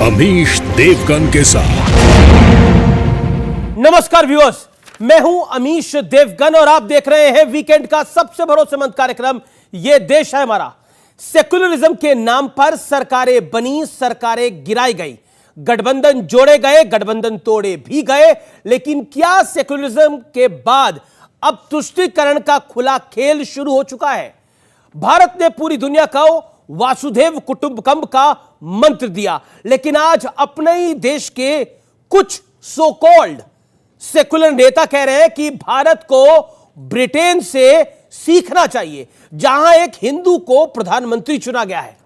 अमीश देवगन के साथ। नमस्कार व्यूअर्स, मैं हूं अमीश देवगन और आप देख रहे हैं वीकेंड का सबसे भरोसेमंद कार्यक्रम ये देश है हमारा। सेक्युलरिज्म के नाम पर सरकारें बनी, सरकारें गिराई गई, गठबंधन जोड़े गए, गठबंधन तोड़े भी गए, लेकिन क्या सेक्युलरिज्म के बाद अब तुष्टीकरण का खुला खेल शुरू हो चुका है? भारत ने पूरी दुनिया को वासुदेव कुटुंबकम का मंत्र दिया, लेकिन आज अपने ही देश के कुछ सो कॉल्ड सेकुलर नेता कह रहे हैं कि भारत को ब्रिटेन से सीखना चाहिए, जहां एक हिंदू को प्रधानमंत्री चुना गया है।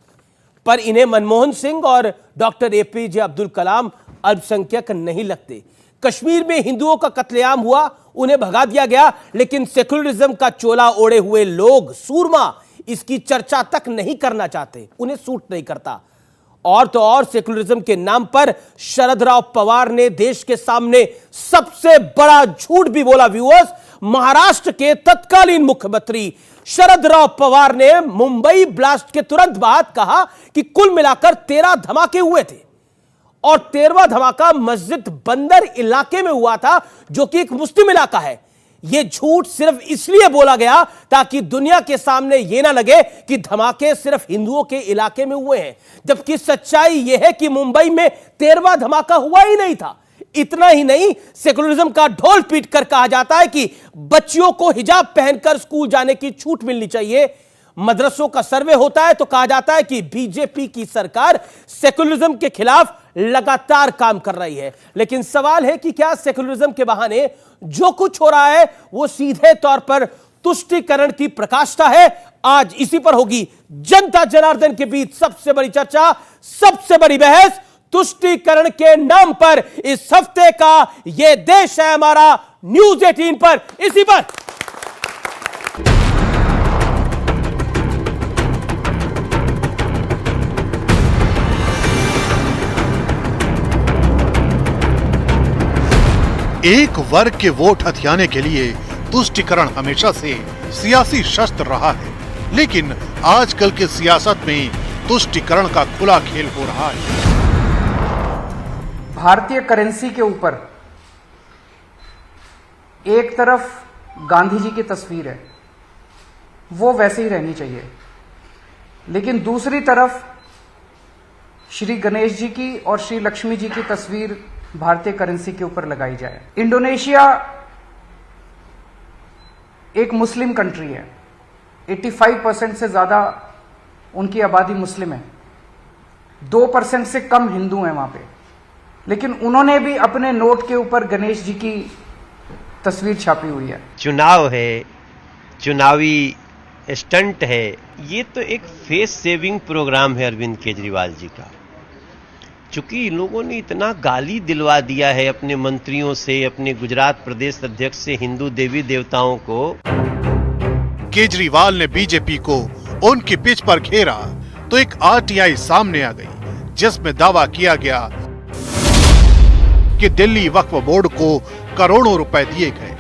पर इन्हें मनमोहन सिंह और डॉक्टर एपीजे अब्दुल कलाम अल्पसंख्यक नहीं लगते। कश्मीर में हिंदुओं का कत्लेआम हुआ, उन्हें भगा दिया गया, लेकिन सेकुलरिज्म का चोला ओढ़े हुए लोग, सूरमा, इसकी चर्चा तक नहीं करना चाहते, उन्हें सूट नहीं करता। और तो और सेकुलरिज्म के नाम पर शरद राव पवार ने देश के सामने सबसे बड़ा झूठ भी बोला। व्यूअर्स, महाराष्ट्र के तत्कालीन मुख्यमंत्री शरद राव पवार ने मुंबई ब्लास्ट के तुरंत बाद कहा कि कुल मिलाकर 13 धमाके हुए थे और 13वां धमाका मस्जिद बंदर इलाके में हुआ था, जो कि एक मुस्लिम इलाका है। यह झूठ सिर्फ इसलिए बोला गया ताकि दुनिया के सामने यह ना लगे कि धमाके सिर्फ हिंदुओं के इलाके में हुए हैं, जबकि सच्चाई यह है कि मुंबई में 13वां धमाका हुआ ही नहीं था। इतना ही नहीं, सेकुलरिज्म का ढोल पीट कर कहा जाता है कि बच्चियों को हिजाब पहनकर स्कूल जाने की छूट मिलनी चाहिए। मदरसों का सर्वे होता है तो कहा जाता है कि बीजेपी की सरकार सेकुलरिज्म के खिलाफ लगातार काम कर रही है। लेकिन सवाल है कि क्या सेकुलरिज्म के बहाने जो कुछ हो रहा है वो सीधे तौर पर तुष्टीकरण की प्रकाष्ठा है? आज इसी पर होगी जनता जनार्दन के बीच सबसे बड़ी चर्चा, सबसे बड़ी बहस। तुष्टीकरण के नाम पर इस हफ्ते का ये देश है हमारा न्यूज 18 पर, इसी पर एक वर्ग के वोट हथियाने के लिए तुष्टीकरण हमेशा से सियासी शस्त्र रहा है, लेकिन आजकल के सियासत में तुष्टीकरण का खुला खेल हो रहा है। भारतीय करेंसी के ऊपर एक तरफ गांधी जी की तस्वीर है, वो वैसे ही रहनी चाहिए, लेकिन दूसरी तरफ श्री गणेश जी की और श्री लक्ष्मी जी की तस्वीर भारतीय करेंसी के ऊपर लगाई जाए। इंडोनेशिया एक मुस्लिम कंट्री है, 85% से ज्यादा उनकी आबादी मुस्लिम है, 2% से कम हिंदू हैं वहां पे, लेकिन उन्होंने भी अपने नोट के ऊपर गणेश जी की तस्वीर छापी हुई है। चुनाव है, चुनावी स्टंट है, ये तो एक फेस सेविंग प्रोग्राम है अरविंद केजरीवाल जी का। चूंकि इन लोगों ने इतना गाली दिलवा दिया है अपने मंत्रियों से, अपने गुजरात प्रदेश अध्यक्ष से, हिंदू देवी देवताओं को। केजरीवाल ने बीजेपी को उनकी पिच पर घेरा तो एक आरटीआई सामने आ गई, जिसमें दावा किया गया कि दिल्ली वक्फ बोर्ड को करोड़ों रुपए दिए गए।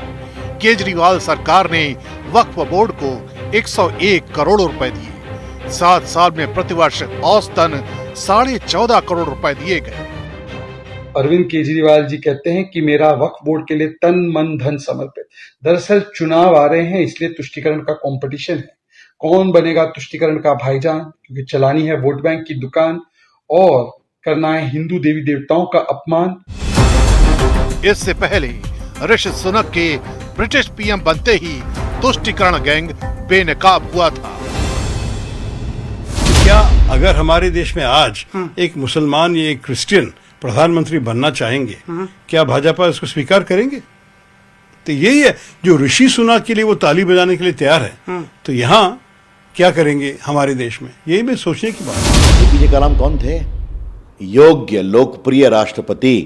केजरीवाल सरकार ने वक्फ बोर्ड को 101 करोड़ रुपए दिए। 7 साल में प्रतिवर्ष औसतन 14.5 करोड़ रुपए दिए गए। अरविंद केजरीवाल जी कहते हैं कि मेरा वक्फ बोर्ड के लिए तन मन धन समर्पित। दरअसल चुनाव आ रहे हैं, इसलिए तुष्टीकरण का कंपटीशन है। कौन बनेगा तुष्टीकरण का भाईजान, क्योंकि चलानी है वोट बैंक की दुकान और करना है हिंदू देवी देवताओं का अपमान। इससे पहले ऋषि सुनक के ब्रिटिश पीएम बनते ही तुष्टीकरण गैंग बेनकाब हुआ था। क्या अगर हमारे देश में आज एक मुसलमान या एक क्रिश्चियन प्रधानमंत्री बनना चाहेंगे, क्या भाजपा इसको स्वीकार करेंगे? तो यही है जो ऋषि सुनक के लिए वो ताली बजाने के लिए तैयार है, तो यहाँ क्या करेंगे हमारे देश में? यही भी सोचने की बात है। एपीजे कलाम कौन थे? योग्य लोकप्रिय राष्ट्रपति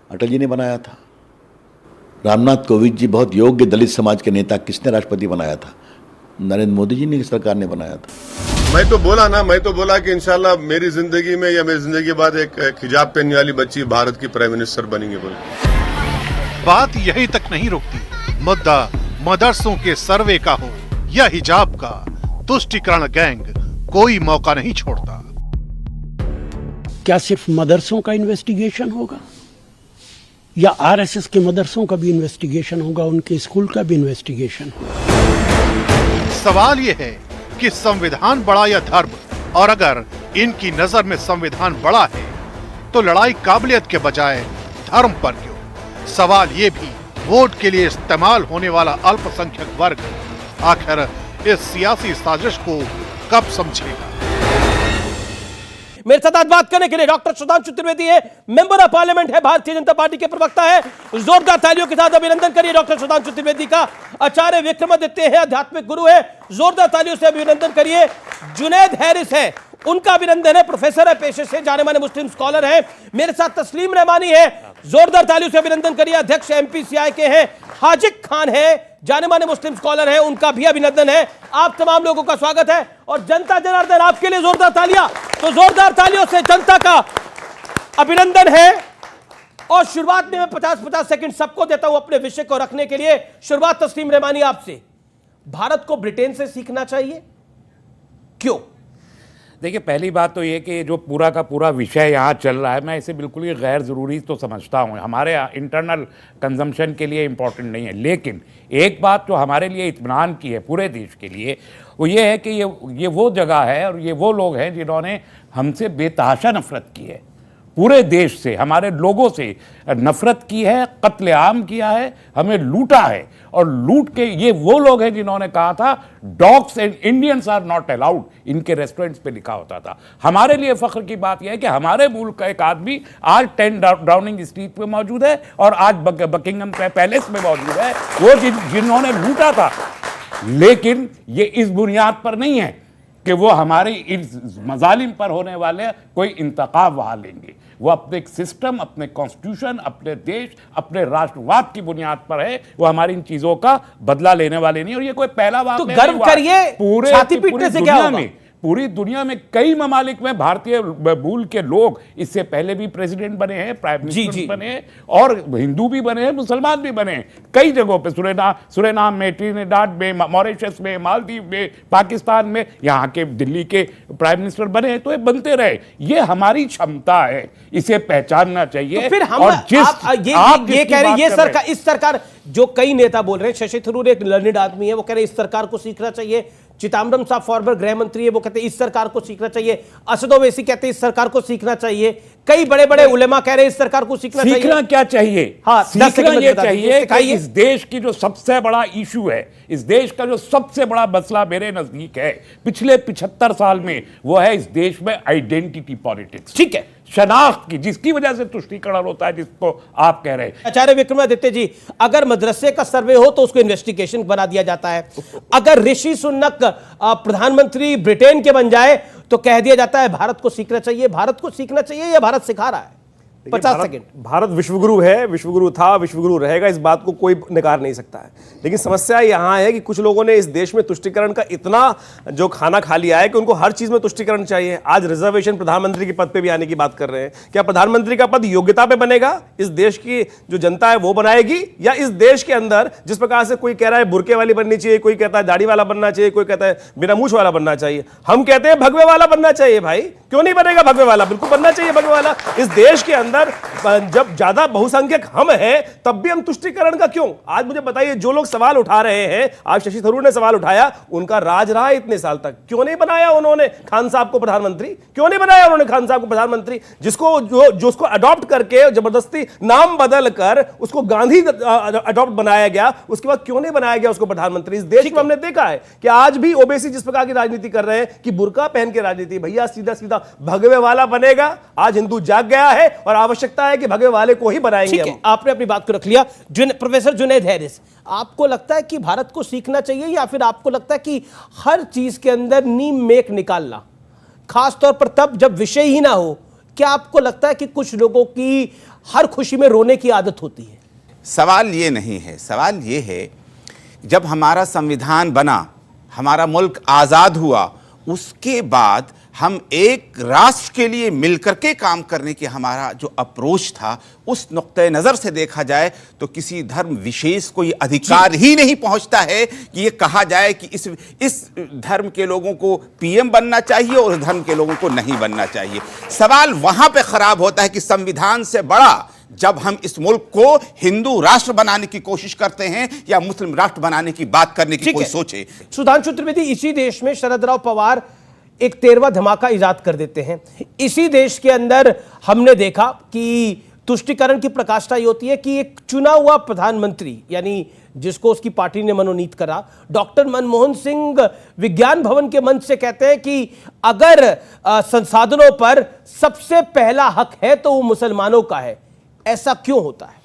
अटल जी ने बनाया था। रामनाथ कोविंद जी बहुत योग्य दलित समाज के नेता, किसने राष्ट्रपति बनाया था? नरेंद्र मोदी जी ने सरकार ने बनाया था। मैं तो बोला कि इंशाल्लाह मेरी जिंदगी में या मेरी जिंदगी के बाद एक हिजाब पहनने वाली बच्ची भारत की प्राइम मिनिस्टर बनेंगे। बात यही तक नहीं रुकती, मुद्दा मदरसों के सर्वे का हो या हिजाब का, तुष्टीकरण गैंग कोई मौका नहीं छोड़ता। क्या सिर्फ मदरसों का इन्वेस्टिगेशन होगा या आरएसएस के मदरसों का भी इन्वेस्टिगेशन होगा, उनके स्कूल का भी इन्वेस्टिगेशन होगा? सवाल ये है कि संविधान बड़ा या धर्म, और अगर इनकी नजर में संविधान बड़ा है तो लड़ाई काबिलियत के बजाय धर्म पर क्यों? सवाल ये भी, वोट के लिए इस्तेमाल होने वाला अल्पसंख्यक वर्ग आखिर इस सियासी साजिश को कब समझेगा? मेरे साथ आज बात करने के लिए डॉक्टर सुधांशु त्रिवेदी है, मेंबर ऑफ पार्लियामेंट है, भारतीय जनता पार्टी के प्रवक्ता है। जोरदार तालियों के साथ अभिनंदन करिए डॉक्टर सुधांशु त्रिवेदी का। आचार्य विक्रमादित्य है, आध्यात्मिक गुरु है, जोरदार तालियों से अभिनंदन करिए। जुनैद हैरिस है, उनका अभिनंदन है, प्रोफेसर है पेशे से, जाने माने मुस्लिम स्कॉलर है। मेरे साथ तस्लीम रहमानी है, जोरदार तालियों से अभिनंदन करिए, अध्यक्ष एमपीसीआई के हैं। हाजिक खान है, जाने माने मुस्लिम स्कॉलर है, उनका भी अभिनंदन है। आप तमाम लोगों का स्वागत है। और जनता जनार्दन, आपके लिए जोरदार तालियां। तो जोरदार तालियों से जनता का अभिनंदन है। और शुरुआत में मैं 50-50 सेकंड सबको देता हूं अपने विषय को रखने के लिए। शुरुआत तस्लीम रहमानी आपसे। भारत को ब्रिटेन से सीखना चाहिए, क्यों? देखिए, पहली बात तो ये कि जो पूरा का पूरा विषय यहाँ चल रहा है, मैं इसे बिल्कुल ही गैर ज़रूरी तो समझता हूँ, हमारे इंटरनल कंजम्पशन के लिए इम्पॉर्टेंट नहीं है। लेकिन एक बात जो हमारे लिए इत्मीनान की है पूरे देश के लिए, वो ये है कि ये वो जगह है और ये वो लोग हैं जिन्होंने हमसे बेतहाशा नफरत की है, पूरे देश से, हमारे लोगों से नफरत की है, कत्लेआम किया है, हमें लूटा है। और लूट के ये वो लोग हैं जिन्होंने कहा था dogs and Indians are not allowed, इनके रेस्टोरेंट्स पे लिखा होता था। हमारे लिए फख्र की बात यह है कि हमारे मुल्क का एक आदमी आज 10 डाउनिंग स्ट्रीट पे मौजूद है और आज बकिंगम पैलेस में मौजूद है, वो जिन्होंने लूटा था। लेकिन ये इस बुनियाद पर नहीं है कि वो हमारे इस मजालिम पर होने वाले कोई इंतकाम वहाँ लेंगे। वो अपने सिस्टम, अपने कॉन्स्टिट्यूशन, अपने देश, अपने राष्ट्रवाद की बुनियाद पर है। वो हमारी इन चीजों का बदला लेने वाले नहीं। और ये कोई पहला बात तो गर्व करिए, छाती पीटने से क्या होगा? पूरी दुनिया में कई ममालिक में भारतीय मूल के लोग इससे पहले भी प्रेसिडेंट बने हैं, प्राइम मिनिस्टर बने हैं, और हिंदू भी बने हैं, मुसलमान भी बने हैं। कई जगहों पे, सुरेनाम में, ट्रिनिडाद में, मॉरिशस में, मालदीव में, पाकिस्तान में, यहाँ के दिल्ली के प्राइम मिनिस्टर बने हैं। तो ये बनते रहे, ये हमारी क्षमता है, इसे पहचानना चाहिए। तो फिर हम और ये कह रहे हैं, ये सरकार, इस सरकार, जो कई नेता बोल रहे हैं, शशि थरूर एक लर्निड आदमी है, वो कह रहे हैं इस सरकार को सीखना चाहिए। चिदम्बरम साहब फॉर्मर गृह मंत्री है, वो कहते हैं इस सरकार को सीखना चाहिए। असद ओवैसी कहते हैं इस सरकार को सीखना चाहिए। कई बड़े बड़े उलेमा कह रहे हैं इस सरकार को सीखना चाहिए। सीखना क्या चाहिए? हाँ, सीखना ये चाहिए कि इस देश की जो सबसे बड़ा इशू है, इस देश का जो सबसे बड़ा मसला मेरे नजदीक है पिछले 75 साल में, वो है इस देश में आइडेंटिटी पॉलिटिक्स। ठीक है, शनाख्त की, जिसकी वजह से तुष्टीकरण होता है, जिसको आप कह रहे हैं। आचार्य विक्रमादित्य जी, अगर मदरसे का सर्वे हो तो उसको इन्वेस्टिगेशन बना दिया जाता है। अगर ऋषि सुनक प्रधानमंत्री ब्रिटेन के बन जाए तो कह दिया जाता है भारत को सीखना चाहिए। भारत को सीखना चाहिए या भारत सिखा रहा है? 50 सेकंड। भारत विश्वगुरु है, विश्वगुरु था, विश्वगुरु रहेगा, इस बात को कोई नकार नहीं सकता है। लेकिन समस्या यहाँ है कि कुछ लोगों ने इस देश में तुष्टीकरण का इतना जो खाना खा लिया है कि उनको हर चीज में तुष्टीकरण चाहिए। आज रिजर्वेशन प्रधानमंत्री के पद पे भी आने की बात कर रहे हैं। क्या प्रधानमंत्री का पद योग्यता पे बनेगा? इस देश की जो जनता है वो बनाएगी, या इस देश के अंदर जिस प्रकार से कोई कह रहा है बुरके वाली बननी चाहिए, कोई कहता है दाढ़ी वाला बनना चाहिए, कोई कहता है बिना मूछ वाला बनना चाहिए, हम कहते हैं भगवे वाला बनना चाहिए। भाई क्यों नहीं बनेगा भगवे वाला? बिल्कुल बनना चाहिए भगवे वाला। इस देश के अंदर जब ज्यादा बहुसंख्यक हम हैं तब भी हम तुष्टीकरण का क्यों? आज मुझे बताइए, जो लोग सवाल उठा रहे हैं, आज शशि थरूर ने सवाल उठाया, उनका राज रहा इतने साल तक, क्यों नहीं बनाया उन्होंने खान साहब को प्रधानमंत्री? क्यों नहीं बनाया उन्होंने खान साहब को प्रधानमंत्री? जिसको जो उसको अडॉप्ट करके जबरदस्ती नाम बदल कर उसको गांधी अडॉप्ट बनाया गया, उसके बाद क्यों नहीं बनाया गया उसको प्रधानमंत्री? इस देश में हमने देखा है कि आज भी ओबीसी जिस प्रकार की राजनीति कर रहे हैं कि बुर्का पहन के राजनीति, भैया सीधा सीधा भगवे वाला बनेगा। आज हिंदू जाग गया है और आवश्यकता है कि भगवे वाले को ही बनाएंगे हम। आपने अपनी बात को रख लिया। प्रोफेसर जुनैद हैरिस, आपको लगता है कि भारत को सीखना चाहिए, या फिर आपको लगता है कि हर चीज के अंदर नीम मेक निकालना, खासतौर पर तब जब विषय ही ना हो? क्या आपको लगता है कि कुछ लोगों की हर खुशी में रोने की आदत होती है? सवाल ये नहीं है, सवाल ये है जब हमारा संविधान बना, हमारा मुल्क आज़ाद हुआ, उसके बाद हम एक राष्ट्र के लिए मिलकर के काम करने की हमारा जो अप्रोच था, उस नुक्ते नज़र से देखा जाए तो किसी धर्म विशेष को ये अधिकार ही नहीं पहुंचता है कि ये कहा जाए कि इस धर्म के लोगों को पीएम बनना चाहिए और उस धर्म के लोगों को नहीं बनना चाहिए। सवाल वहां पे खराब होता है कि संविधान से बड़ा जब हम इस मुल्क को हिंदू राष्ट्र बनाने की कोशिश करते हैं या मुस्लिम राष्ट्र बनाने की बात करने की कोई सोचे। सुधांशु त्रिवेदी, इसी देश में शरद राव पवार एक 13वां धमाका इजाद कर देते हैं। इसी देश के अंदर हमने देखा कि तुष्टिकरण की प्रकाष्ठा ये होती है कि एक चुना हुआ प्रधानमंत्री, यानी जिसको उसकी पार्टी ने मनोनीत करा, डॉक्टर मनमोहन सिंह विज्ञान भवन के मंच से कहते हैं कि अगर संसाधनों पर सबसे पहला हक है तो वो मुसलमानों का है। ऐसा क्यों होता है?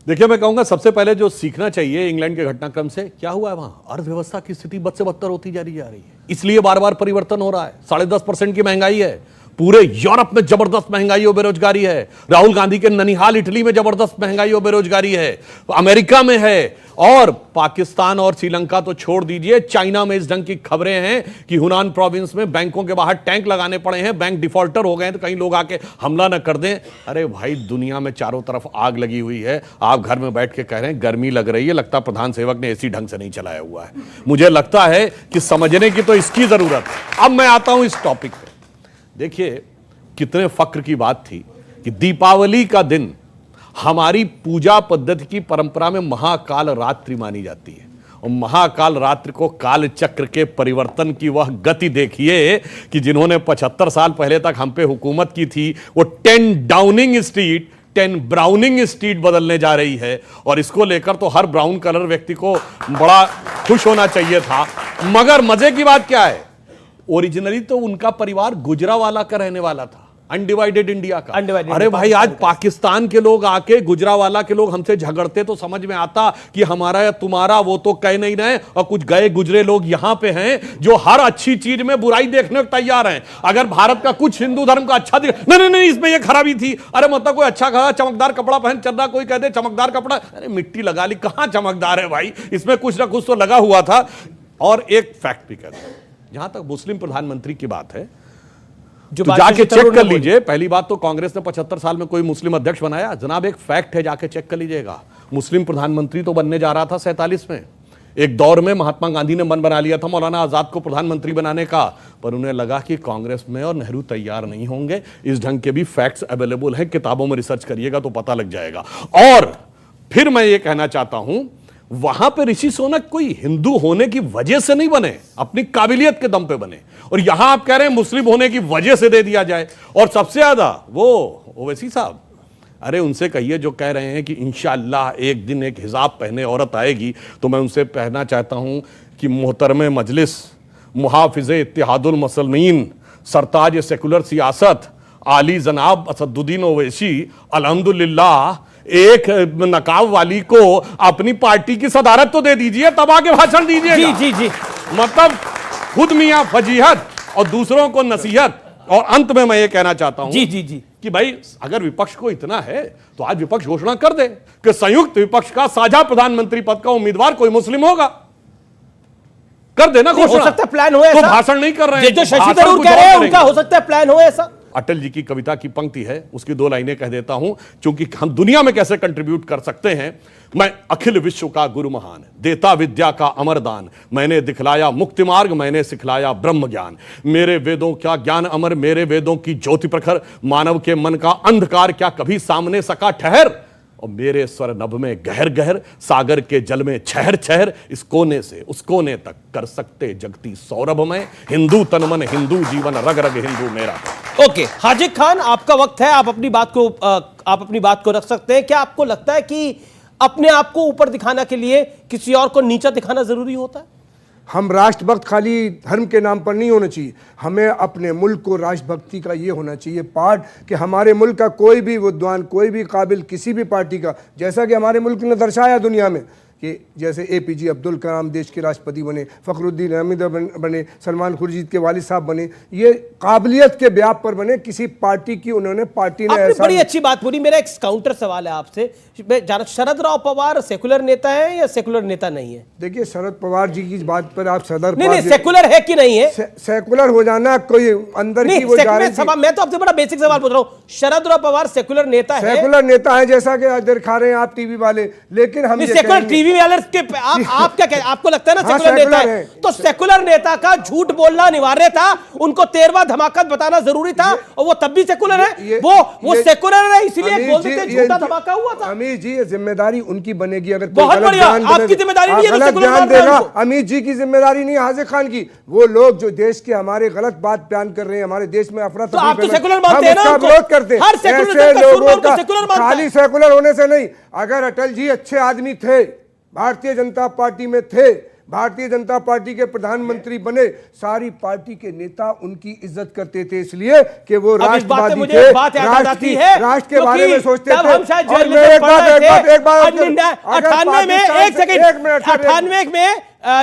देखिए, मैं कहूंगा सबसे पहले जो सीखना चाहिए इंग्लैंड के घटनाक्रम से, क्या हुआ है वहां? अर्थव्यवस्था की स्थिति बद से बदतर होती जा रही है, इसलिए बार बार परिवर्तन हो रहा है। 10.5% की महंगाई है, पूरे यूरोप में जबरदस्त महंगाई और बेरोजगारी है। राहुल गांधी के ननिहाल इटली में जबरदस्त महंगाई और बेरोजगारी है, अमेरिका में है, और पाकिस्तान और श्रीलंका तो छोड़ दीजिए, चाइना में इस ढंग की खबरें हैं कि हुनान प्रोविंस में बैंकों के बाहर टैंक लगाने पड़े हैं, बैंक डिफॉल्टर हो गए तो कहीं लोग आके हमला न कर दें। अरे भाई, दुनिया में चारों तरफ आग लगी हुई है, आप घर में बैठ के कह रहे हैं गर्मी लग रही है, लगता प्रधान सेवक ने एसी ढंग से नहीं चलाया हुआ है। मुझे लगता है कि समझने की तो इसकी जरूरत है। अब मैं आता हूं इस टॉपिक पे। देखिए, कितने फक्र की बात थी कि दीपावली का दिन हमारी पूजा पद्धति की परंपरा में महाकाल रात्रि मानी जाती है, और महाकाल रात्रि को काल चक्र के परिवर्तन की वह गति देखिए कि जिन्होंने 75 साल पहले तक हम पे हुकूमत की थी, वो 10 डाउनिंग स्ट्रीट 10 ब्राउनिंग स्ट्रीट बदलने जा रही है। और इसको लेकर तो हर ब्राउन कलर व्यक्ति को बड़ा खुश होना चाहिए था। मगर मजे की बात क्या है, ओरिजिनली तो उनका परिवार गुजरावाला का रहने वाला था, अनडिवाइडेड इंडिया का। अरे भाई, आज पाकिस्तान के लोग आके गुजरावाला के लोग हमसे झगड़ते तो समझ में आता कि हमारा या तुम्हारा वो तो कह नहीं रहे, और कुछ गए गुजरे लोग यहां पे हैं जो हर अच्छी चीज में बुराई देखने को तैयार हैं। अगर भारत का कुछ हिंदू धर्म का अच्छा नहीं इसमें ये खराबी थी, अरे मतलब कोई अच्छा खड़ा चमकदार कपड़ा पहन चल रहा, कोई कहते चमकदार कपड़ा, अरे मिट्टी लगा ली, कहां चमकदार है भाई, इसमें कुछ ना कुछ तो लगा हुआ था। और एक फैक्ट भी कहते हैं, जहां तक मुस्लिम प्रधानमंत्री की बात है, जो तो जाके चेक कर लीजिए। पहली बात तो कांग्रेस ने 75 साल में कोई मुस्लिम अध्यक्ष बनाया? जनाब, एक फैक्ट है, जाके चेक कर लीजिएगा। मुस्लिम प्रधानमंत्री तो बनने जा रहा था 47 में। एक दौर में महात्मा गांधी ने मन बना लिया था मौलाना आजाद को प्रधानमंत्री बनाने का, पर उन्हें लगा कि कांग्रेस में और नेहरू तैयार नहीं होंगे। इस ढंग के भी फैक्ट्स अवेलेबल है, किताबों में रिसर्च करिएगा तो पता लग जाएगा। और फिर मैं ये कहना चाहता हूं, वहां पे ऋषि सुनक कोई हिंदू होने की वजह से नहीं बने, अपनी काबिलियत के दम पे बने। और यहां आप कह रहे हैं मुस्लिम होने की वजह से दे दिया जाए। और सबसे ज्यादा वो ओवैसी साहब, अरे उनसे कहिए जो कह रहे हैं कि इंशाअल्लाह एक दिन एक हिजाब पहने औरत आएगी, तो मैं उनसे कहना चाहता हूं कि मोहतरमे मजलिस, मुहाफिज़े इत्तिहादुल मुसलमीन, सरताज सेकुलर सियासत, आली जनाब असदुद्दीन ओवैसी, अल्हम्दुलिल्लाह एक नकाब वाली को अपनी पार्टी की सदारत तो दे दीजिए, तब आके भाषण दीजिए। जी। मतलब खुद मियां फजीहत और दूसरों को नसीहत। और अंत में मैं ये कहना चाहता हूं जी कि भाई, अगर विपक्ष को इतना है तो आज विपक्ष घोषणा कर दे कि संयुक्त विपक्ष का साझा प्रधानमंत्री पद का उम्मीदवार कोई मुस्लिम होगा। कर देना घोषणा। हो सकता है प्लान हो ऐसा, तो भाषण नहीं कर रहे हैं, जो शशि थरूर कह रहे हैं उनका हो सकता है प्लान हो ऐसा। अटल जी की कविता की पंक्ति है, उसकी 2 लाइनें कह देता हूं, क्योंकि हम दुनिया में कैसे कंट्रीब्यूट कर सकते हैं। मैं अखिल विश्व का गुरु महान, देता विद्या का अमरदान, मैंने दिखलाया मुक्ति मार्ग, मैंने सिखलाया ब्रह्म ज्ञान। मेरे वेदों क्या ज्ञान अमर, मेरे वेदों की ज्योति प्रखर, मानव के मन का अंधकार क्या कभी सामने सका ठहर। और मेरे स्वर नभ में गहर गहर, सागर के जल में छहर छहर, इस कोने से उस कोने तक कर सकते जगती सौरभ में, हिंदू तन मन हिंदू जीवन, रग रग हिंदू मेरा। ओके, हाजिक खान, आपका वक्त है, आप अपनी बात को रख सकते हैं। क्या आपको लगता है कि अपने आप को ऊपर दिखाने के लिए किसी और को नीचा दिखाना जरूरी होता है? हम राष्ट्रभक्त खाली धर्म के नाम पर नहीं होना चाहिए, हमें अपने मुल्क को राष्ट्रभक्ति का ये होना चाहिए पाठ कि हमारे मुल्क का कोई भी विद्वान, कोई भी काबिल किसी भी पार्टी का, जैसा कि हमारे मुल्क ने दर्शाया दुनिया में कि जैसे APJ अब्दुल कलाम देश के राष्ट्रपति बने, फखरुद्दीन अहमद बने, सलमान खुर्शीद के वालिद साहब बने, ये काबिलियत के ब्याह पर बने, किसी पार्टी की पार्टी ने ऐसा बड़ी अच्छी बात पूरी। मेरा एक काउंटर सवाल है आपसे, शरद राव पवार सेकुलर नेता है या सेकुलर नेता नहीं है? देखिए, शरद पवार जी की बात पर आप सदर नहीं, सेकुलर है कि नहीं है? सेकुलर हो जाना कोई अंदर की वो गारंटी। मैं तो आपसे बड़ा बेसिक सवाल पूछ रहा हूँ, शरद राव पवार सेकुलर नेता है? सेकुलर नेता है, जैसा कि दिखा रहे हैं आप टीवी वाले, लेकिन हम सेकुलर टीवी वाले के आप क्या कहते, आपको लगता है ना सेकुलर नेता है? तो सेकुलर नेता का झूठ बोलना अनिवार्य था, उनको 13वां धमाका बताना जरूरी था, और वो तब भी सेकुलर है। वो सेकुलर है इसलिए बोल देते झूठा धमाका हुआ था। अमित जी, जिम्मेदारी उनकी बनेगी। अगर बहुत बढ़िया, आपकी जिम्मेदारी नहीं है तो ध्यान देना, अमित जी की जिम्मेदारी नहीं, हाजिर खान की। वो लोग जो देश के हमारे गलत बात बयान कर रहे हैं, हमारे देश में अफरा तफरी, आप तो सेकुलर मानते हैं ना, हम विरोध करते हैं। ऐसे लोगों का खाली सेकुलर होने से नहीं। अगर अटल जी अच्छे आदमी थे, भारतीय जनता पार्टी में थे, भारतीय जनता पार्टी के प्रधानमंत्री बने, सारी पार्टी के नेता उनकी इज्जत करते थे, इसलिए कि वो राष्ट्रवादी थे, राष्ट्र के बारे में सोचते थे। और मैं एक बात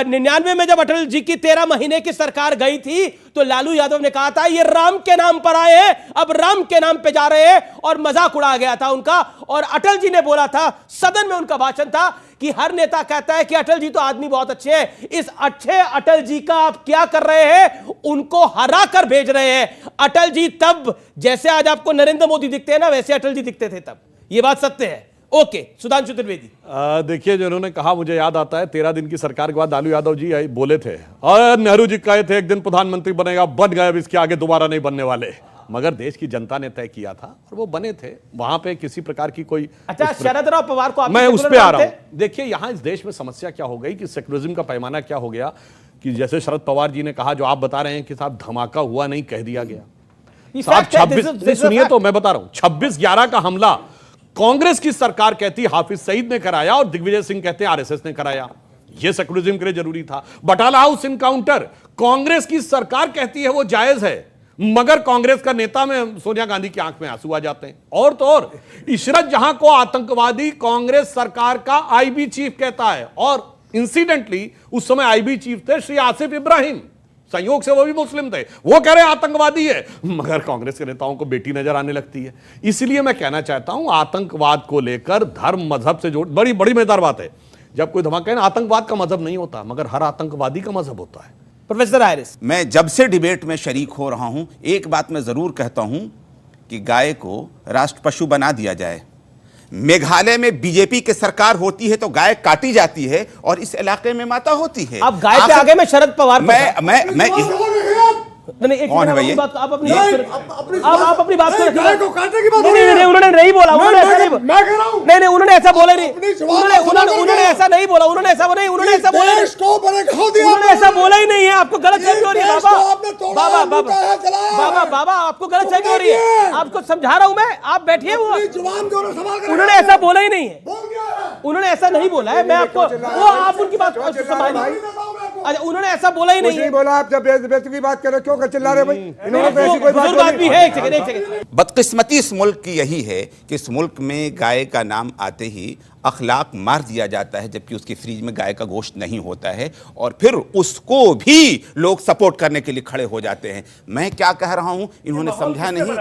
99 में जब अटल जी की 13 महीने की सरकार गई थी, तो लालू यादव ने कहा था ये राम के नाम पर आए हैं, अब राम के नाम पे जा रहे हैं, और मजाक उड़ा गया था उनका। और अटल जी ने बोला था, सदन में उनका भाषण था कि हर नेता कहता है कि अटल जी तो आदमी बहुत अच्छे हैं, इस अच्छे अटल जी का आप क्या कर रहे हैं? उनको हरा कर भेज रहे हैं। अटल जी तब जैसे आज आपको नरेंद्र मोदी दिखते हैं ना, वैसे अटल जी दिखते थे तब। ये बात सत्य है। ओके, सुधांशु त्रिवेदी। देखिए, जो उन्होंने कहा मुझे याद आता है, 13 दिन की सरकार के बाद लालू यादव जी बोले थे, और नेहरू जी कहे थे एक दिन प्रधानमंत्री बनेगा, बन गए, अब इसके आगे दोबारा नहीं बनने वाले। मगर देश की जनता ने तय किया था और वो बने थे, वहां पे किसी प्रकार की कोई। अच्छा, शरद राव पवार को मैं उस पे आ रहा हूं। देखिए, यहां इस देश में समस्या क्या हो गई कि सेकुलरिज्म का पैमाना क्या हो गया, कि जैसे शरद पवार जी ने कहा, जो आप बता रहे हैं कि साहब धमाका हुआ नहीं, कह दिया गया। साहब 26 सुनिए तो मैं बता रहा हूं, 26/11 का हमला कांग्रेस की सरकार कहती हाफिज सईद ने कराया, और दिग्विजय सिंह कहते हैं RSS ने कराया। यह सेकुलरिज्म के लिए जरूरी था। बटाला हाउस इनकाउंटर कांग्रेस की सरकार कहती है वो जायज है, मगर कांग्रेस का नेता में सोनिया गांधी की आंख में आंसू आ जाते हैं। और तो और, इशरत जहां को आतंकवादी कांग्रेस सरकार का IB चीफ कहता है, और इंसिडेंटली उस समय IB चीफ थे श्री आसिफ इब्राहिम, संयोग से वो भी मुस्लिम थे, वो कह रहे हैं आतंकवादी है, मगर कांग्रेस के नेताओं को बेटी नजर आने लगती है। इसलिए मैं कहना चाहता हूं, आतंकवाद को लेकर धर्म मजहब से जोड़, बड़ी बड़ी मजेदार बात है, जब कोई धमाका है ना, आतंकवाद का मजहब नहीं होता, मगर हर आतंकवादी का मजहब होता है। प्रोफेसर आयरिस, मैं जब से डिबेट में शरीक हो रहा हूं, एक बात मैं जरूर कहता हूं कि गाय को राष्ट्र पशु बना दिया जाए। मेघालय में बीजेपी की सरकार होती है तो गाय काटी जाती है, और इस इलाके में माता होती है। अब गाय पे आगे में शरद पवार, मैं नहीं, एक कौन है भैया? आप अपनी बात को नहीं, उन्होंने नहीं बोला, उन्होंने ऐसा नहीं, नहीं, उन्होंने ऐसा बोला नहीं, उन्होंने ऐसा नहीं बोला, उन्होंने ऐसा नहीं, उन्होंने ऐसा बोला नहीं, उन्होंने ऐसा बोला ही नहीं है। आपको गलतफहमी हो रही है बाबा, आपको गलतफहमी हो रही है, आपको समझा रहा हूं मैं, आप बैठिए। उन्होंने ऐसा बोला ही नहीं है, उन्होंने ऐसा नहीं बोला है। मैं आपको, वो आप उनकी बात, अच्छा, उन्होंने ऐसा बोला ही नहीं बोला। आप जब बेइज्जती की बात कर रहे क्यों कर चिल्ला रहे भाई? इन्होंने तो ऐसी कोई बात भी है। एक सेकंड। बदकिस्मती इस मुल्क की यही है कि इस मुल्क में गाय का नाम आते ही अखलाक मार दिया जाता है, जबकि उसकी फ्रिज में गाय का गोश्त नहीं होता है, और फिर उसको भी लोग सपोर्ट करने के लिए खड़े हो जाते हैं। मैं क्या कह रहा हूं, इन्होंने समझा नहीं।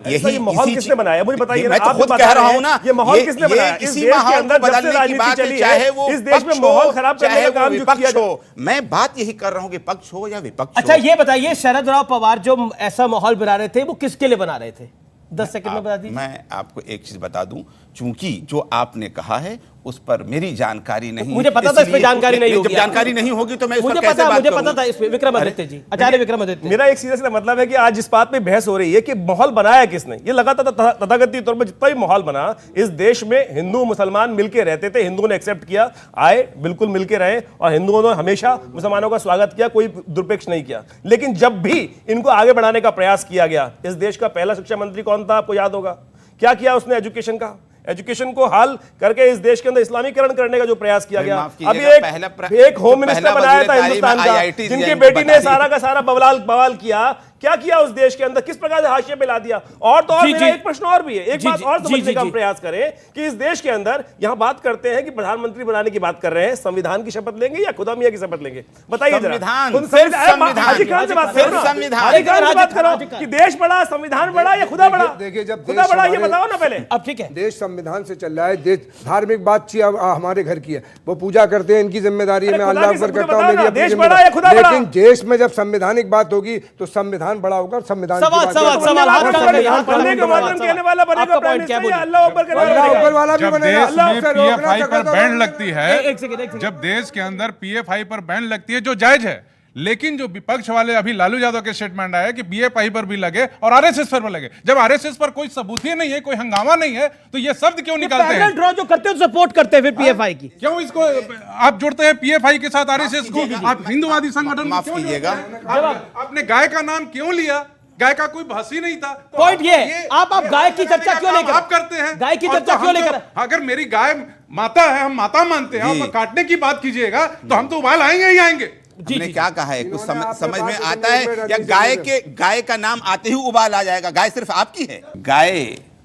यही माहौल किसने बनाया, मुझे बताइए। मैं तो खुद कह रहा हूं ना, ये माहौल किसने बनाया? इसी माहौल को बदलने की बात है, चाहे वो इस देश में माहौल खराब करने का काम विपक्ष हो। मैं बात यही कर रहा हूं कि पक्ष हो या विपक्ष। अच्छा, ये बताइए, शरद राव पवार जो ऐसा माहौल बना रहे थे, वो किसके लिए बना रहे थे? 10 सेकंड में बता दीजिए। मैं आपको एक चीज बता दूं, चूंकि जो आपने कहा है उस पर मेरी जानकारी नहीं, मुझे पता था इस पे जानकारी नहीं होगी। जब जानकारी नहीं होगी तो मैं इस पर मुझे कैसे बात मुझे करूंगा? पता था इस पे। विक्रमादित्य जी, आचार्य विक्रमादित्य, मेरा एक सीधा सीधा मतलब है कि आज इस बात पे बहस हो रही है कि माहौल बनाया किसने। ये लगातार तथाकथित तौर पर जितना भी माहौल बना, इस देश में हिंदू मुसलमान मिलकर रहते थे, हिंदुओं ने एक्सेप्ट किया, आए, बिल्कुल मिलकर रहे, और हिंदुओं ने हमेशा मुसलमानों का स्वागत किया, कोई दुर्पेक्ष नहीं किया। लेकिन जब भी इनको आगे बढ़ाने का प्रयास किया गया, इस देश का पहला शिक्षा मंत्री कौन था, आपको याद होगा? क्या किया उसने? एजुकेशन को हाल करके इस देश के अंदर इस्लामीकरण करने का जो प्रयास किया गया। अभी एक होम मिनिस्टर बनाया था हिंदुस्तान का, जिनकी बेटी ने सारा का सारा बवाल किया क्या किया उस देश के अंदर, किस प्रकार से हाशिए पे ला दिया। और तो और मेरा एक प्रश्न और भी है, एक बात और समझने का हम प्रयास करें कि इस देश के अंदर यहां बात करते हैं कि प्रधानमंत्री बनाने की बात कर रहे हैं, संविधान की शपथ लेंगे या खुदा मियां की शपथ लेंगे, बताइए जरा। हाजी खान से बात करो, हाजी खान से बात करो कि देश बड़ा, संविधान बड़ा या खुदा बड़ा। देखिए, जब खुदा बड़ा ये बताओ ना पहले। अब ठीक है, देश संविधान से चल रहा है, देश धार्मिक बात हमारे घर की है, वो पूजा करते हैं, इनकी जिम्मेदारी है, मैं अल्लाह अकबर करता हूं, मेरी अपनी जिम्मेदारी। लेकिन देश में जब संवैधानिक बात होगी तो संविधान बड़ा होगा, संविधान सवाल वाला भी बनेगा। पीएफआई पर बैन लगती है, जब देश के अंदर पीएफआई पर बैन लगती है जो जायज है, लेकिन जो विपक्ष वाले अभी लालू यादव के स्टेटमेंट आया कि पीएफआई पर भी लगे और आरएसएस पर भी लगे, जब आरएसएस पर कोई सबूत ही नहीं है, कोई हंगामा नहीं है, तो ये शब्द क्यों निकालते हैं? ड्रॉ जो करते हैं सपोर्ट करते हैं फिर पीएफआई की, क्यों इसको आप जोड़ते हैं पीएफआई के साथ आरएसएस को? आप हिंदुवादी संगठन माफ कीजिएगा, आपने गाय का नाम क्यों लिया? गाय का कोई बहस ही नहीं था। तो पॉइंट ये आप गाय की चर्चा क्यों लेकर आप करते हैं? गाय की चर्चा क्यों लेकर? अगर मेरी गाय माता है, हम माता मानते हैं, और काटने की बात कीजिएगा तो हम तो उबाल आएंगे ही आएंगे। हमने क्या कहा है, कुछ समझ में आता है या गाय का नाम आते ही उबाल आ जाएगा? गाय सिर्फ आपकी है? गाय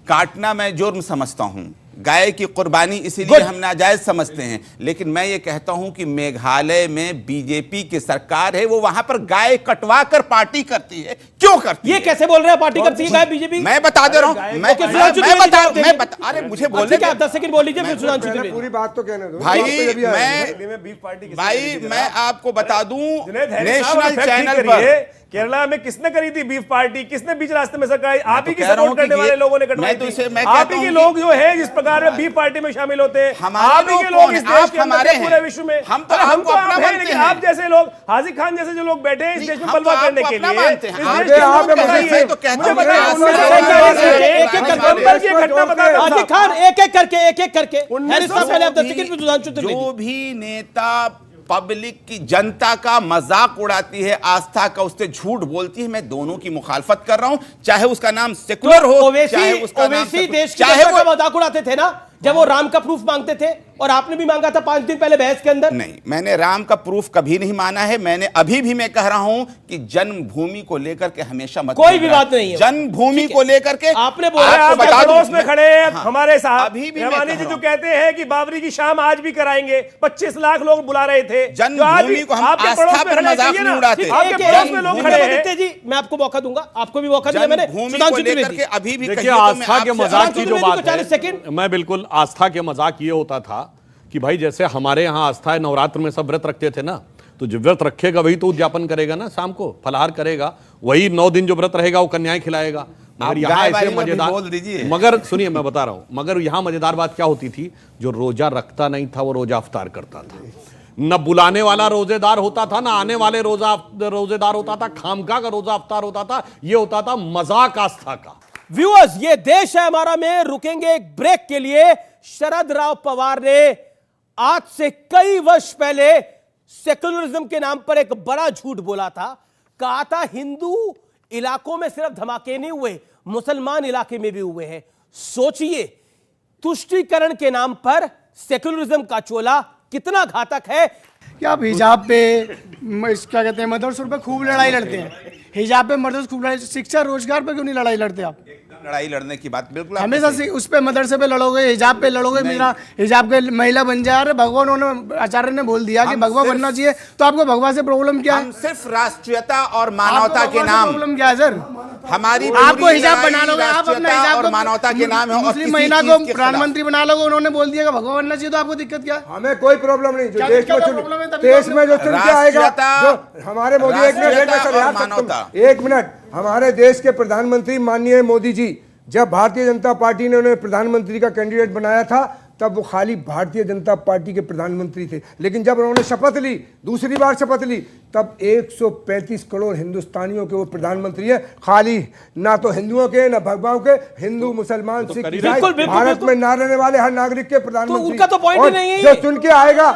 काटना मैं जुर्म समझता हूं, गाय की कुर्बानी इसीलिए हम नाजायज समझते हैं, लेकिन मैं ये कहता हूं कि मेघालय में बीजेपी की सरकार है, वो वहां पर गाय कटवा कर पार्टी करती है। क्यों करती है? ये कैसे बोल रहे हैं पार्टी करती है गाय बीजेपी? मैं बता दे रहा हूं, अरे मुझे बोलने दे, 10 सेकंड बोल लीजिए, फिर सुधांशु त्रिवेदी पूरी बात तो कहने दो भाई। मैं आपको बता दूं, नेशनल चैनल पर केरला में किसने करी थी बीफ पार्टी, किसने बीच रास्ते में सरकार? आप ही की सपोर्ट करने वाले लोगों ने कटवाई थी। आप ही के लोग जो है जिस प्रकार में बीफ पार्टी में शामिल होते हैं, आप ही के लोग इस देश के अंदर पूरे विश्व में। हम तो लेकिन आप जैसे लोग, हाजी खान जैसे जो लोग बैठे हैं इस देश में बलवा करने के लिए, जो भी नेता पब्लिक की, जनता का मजाक उड़ाती है, आस्था का उससे झूठ बोलती है, मैं दोनों की मुखालफत कर रहा हूं, चाहे उसका नाम सेकुलर हो, चाहे उसका नाम देश चाहे वो मजाक उड़ाते थे ना जब वो राम का प्रूफ मांगते थे, और आपने भी मांगा था 5 दिन पहले बहस के अंदर। नहीं, मैंने राम का प्रूफ कभी नहीं माना है। मैंने अभी भी मैं कह रहा हूं कि जन्मभूमि को लेकर के हमेशा मत, कोई विवाद नहीं है। जन्मभूमि को लेकर के आपने बोला पड़ोस में खड़े हमारे साहब अभी भी रहमानी जी जो कहते हैं कि बाबरी की शाम आज भी कराएंगे, 25 लाख लोग बुला रहे थे। जन्मभूमि को हम आस्था पर मजाक नहीं उड़ाते। जी मैं आपको मौका दूंगा, आपको भी मौका दिया मैंने। सुधांशु त्रिवेदी अभी भी आस्था के मजाक की जो बात है, मैं बिल्कुल आस्था के मजाक ये होता था कि भाई जैसे हमारे यहाँ आस्था है, नवरात्र में सब व्रत रखते थे ना, तो जो व्रत रखेगा वही तो उद्यापन करेगा ना, शाम को फलाहार करेगा, वही 9 दिन जो व्रत रहेगा वो कन्याएं खिलाएगा। मगर यहाँ ऐसे मजेदार, मगर सुनिए मैं बता रहा हूं, मगर यहाँ मजेदार बात क्या होती थी, जो रोजा रखता नहीं था वो रोजा अफ्तार करता था। न बुलाने वाला रोजेदार होता था, ना आने वाले रोजेदार होता था, खामखा का रोजा अफ्तार होता था। ये होता था मजाक आस्था का। व्यूअर्स, ये देश है हमारा में रुकेंगे एक ब्रेक के लिए। शरद राव पवार ने आज से कई वर्ष पहले सेकुलरिज्म के नाम पर एक बड़ा झूठ बोला था। कहा था हिंदू इलाकों में सिर्फ धमाके नहीं हुए, मुसलमान इलाके में भी हुए हैं। सोचिए, तुष्टीकरण के नाम पर सेकुलरिज्म का चोला कितना घातक है। क्या आप हिजाब पे, क्या कहते हैं, मदरसों पे खूब लड़ाई लड़ते हैं, हिजाब पे मदरसे खूब लड़ाई, शिक्षा रोजगार पे क्यों नहीं लड़ाई लड़ते आप? लड़ाई लड़ने की बात बिल्कुल हमेशा उस पे मदरसे पे लड़ोगे, हिजाब पे लड़ोगे, मेरा हिजाब के महिला बन जा रहे। भगवान उन्होंने, आचार्य ने बोल दिया कि भगवा बनना चाहिए, तो आपको भगवा से प्रॉब्लम क्या है? सिर्फ राष्ट्रीयता और मानवता के नाम प्रॉब्लम क्या है सर? हमारी आपको हिजाब बना लोगे, आप अपना हिजाब और मानवता के नाम है, मुस्लिम महिला को प्रधानमंत्री बना लोगे, उन्होंने बोल दिया कि भगवा बनना चाहिए, तो आपको दिक्कत क्या है? हमें कोई प्रॉब्लम नहीं। जो देश में जो चुन के आएगा, जो हमारे मोदी, एक मिनट, हमारे देश के प्रधानमंत्री माननीय मोदी जी, जब भारतीय जनता पार्टी ने उन्हें प्रधानमंत्री का कैंडिडेट बनाया था, तब वो खाली भारतीय जनता पार्टी के प्रधानमंत्री थे। लेकिन जब उन्होंने शपथ ली, दूसरी बार शपथ ली, तब 135 करोड़ हिंदुस्तानियों के वो प्रधानमंत्री है। खाली ना तो हिंदुओं के, ना भगवाओं के, हिंदू, मुसलमान, सिख, ईसाई, भारत में ना रहने वाले हर नागरिक के प्रधानमंत्री। उनका तो पॉइंट ही नहीं है। जो चुन के आएगा,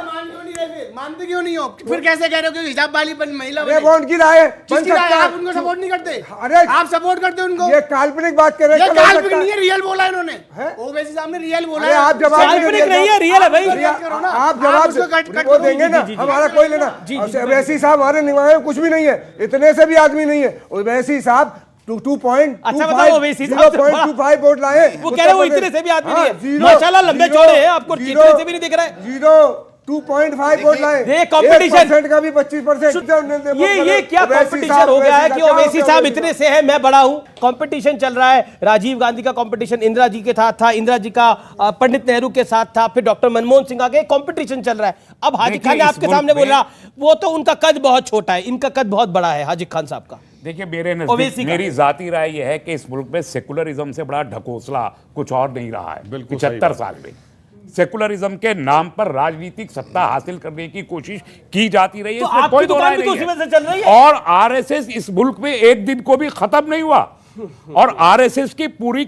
मानते क्यों नहीं हो? फिर कैसे कह रहे हो कि हिजाब वाली महिला अरे वो उनकी राय है, बन किसकी राय सकता है? है। आप उनको सपोर्ट नहीं करते? अरे आप सपोर्ट करते हो उनको? ये काल्पनिक बात कर रहे हैं, ये चलो हो काल्पनिक सकता है। नहीं है, रियल बोला इन्होंने। ओवैसी साहब ने रियल बोला अरे है। आप जवाब काल्पनिक नहीं है, रियल है भाई। आप जवाब वो देंगे ना, हमारा कोई लेना। ओवैसी साहब हमारे निवाय में कुछ भी नहीं है, इतने से भी आदमी नहीं है। ओवैसी साहब 0.25 वोट लाए। वो कह रहे वो इतने से भी आदमी नहीं है, माशाल्लाह लंबे चौड़े हैं, आपको इतने से भी नहीं दिख रहा है। 2.5 वोट लाए। ये कंपटीशन का भी 25%। ये क्या कंपटीशन हो गया है कि ओवैसी साहब इतने से है, मैं बड़ा हूं। कंपटीशन चल रहा है, राजीव गांधी का कंपटीशन इंदिरा जी के साथ था, इंदिरा जी का पंडित नेहरू के साथ था, फिर डॉक्टर मनमोहन सिंह आ गए, कंपटीशन चल रहा है। अब हाजी खान ने आपके सामने बोला, वो तो उनका कद बहुत छोटा है, इनका कद बहुत बड़ा है हाजी खान साहब का। देखिए मेरे नजदीक मेरी जाती राय यह है कि इस मुल्क में सेकुलरिज्म से बड़ा ढकोसला कुछ और नहीं रहा है। 75 साल में सेकुलरिज्म के नाम पर राजनीतिक सत्ता हासिल करने की कोशिश की जाती रही है, तो आपकी दुकान भी तो उसी में से चल रही है। और आरएसएस इस मुल्क में एक दिन को भी खत्म नहीं हुआ। और आरएसएस की पूरी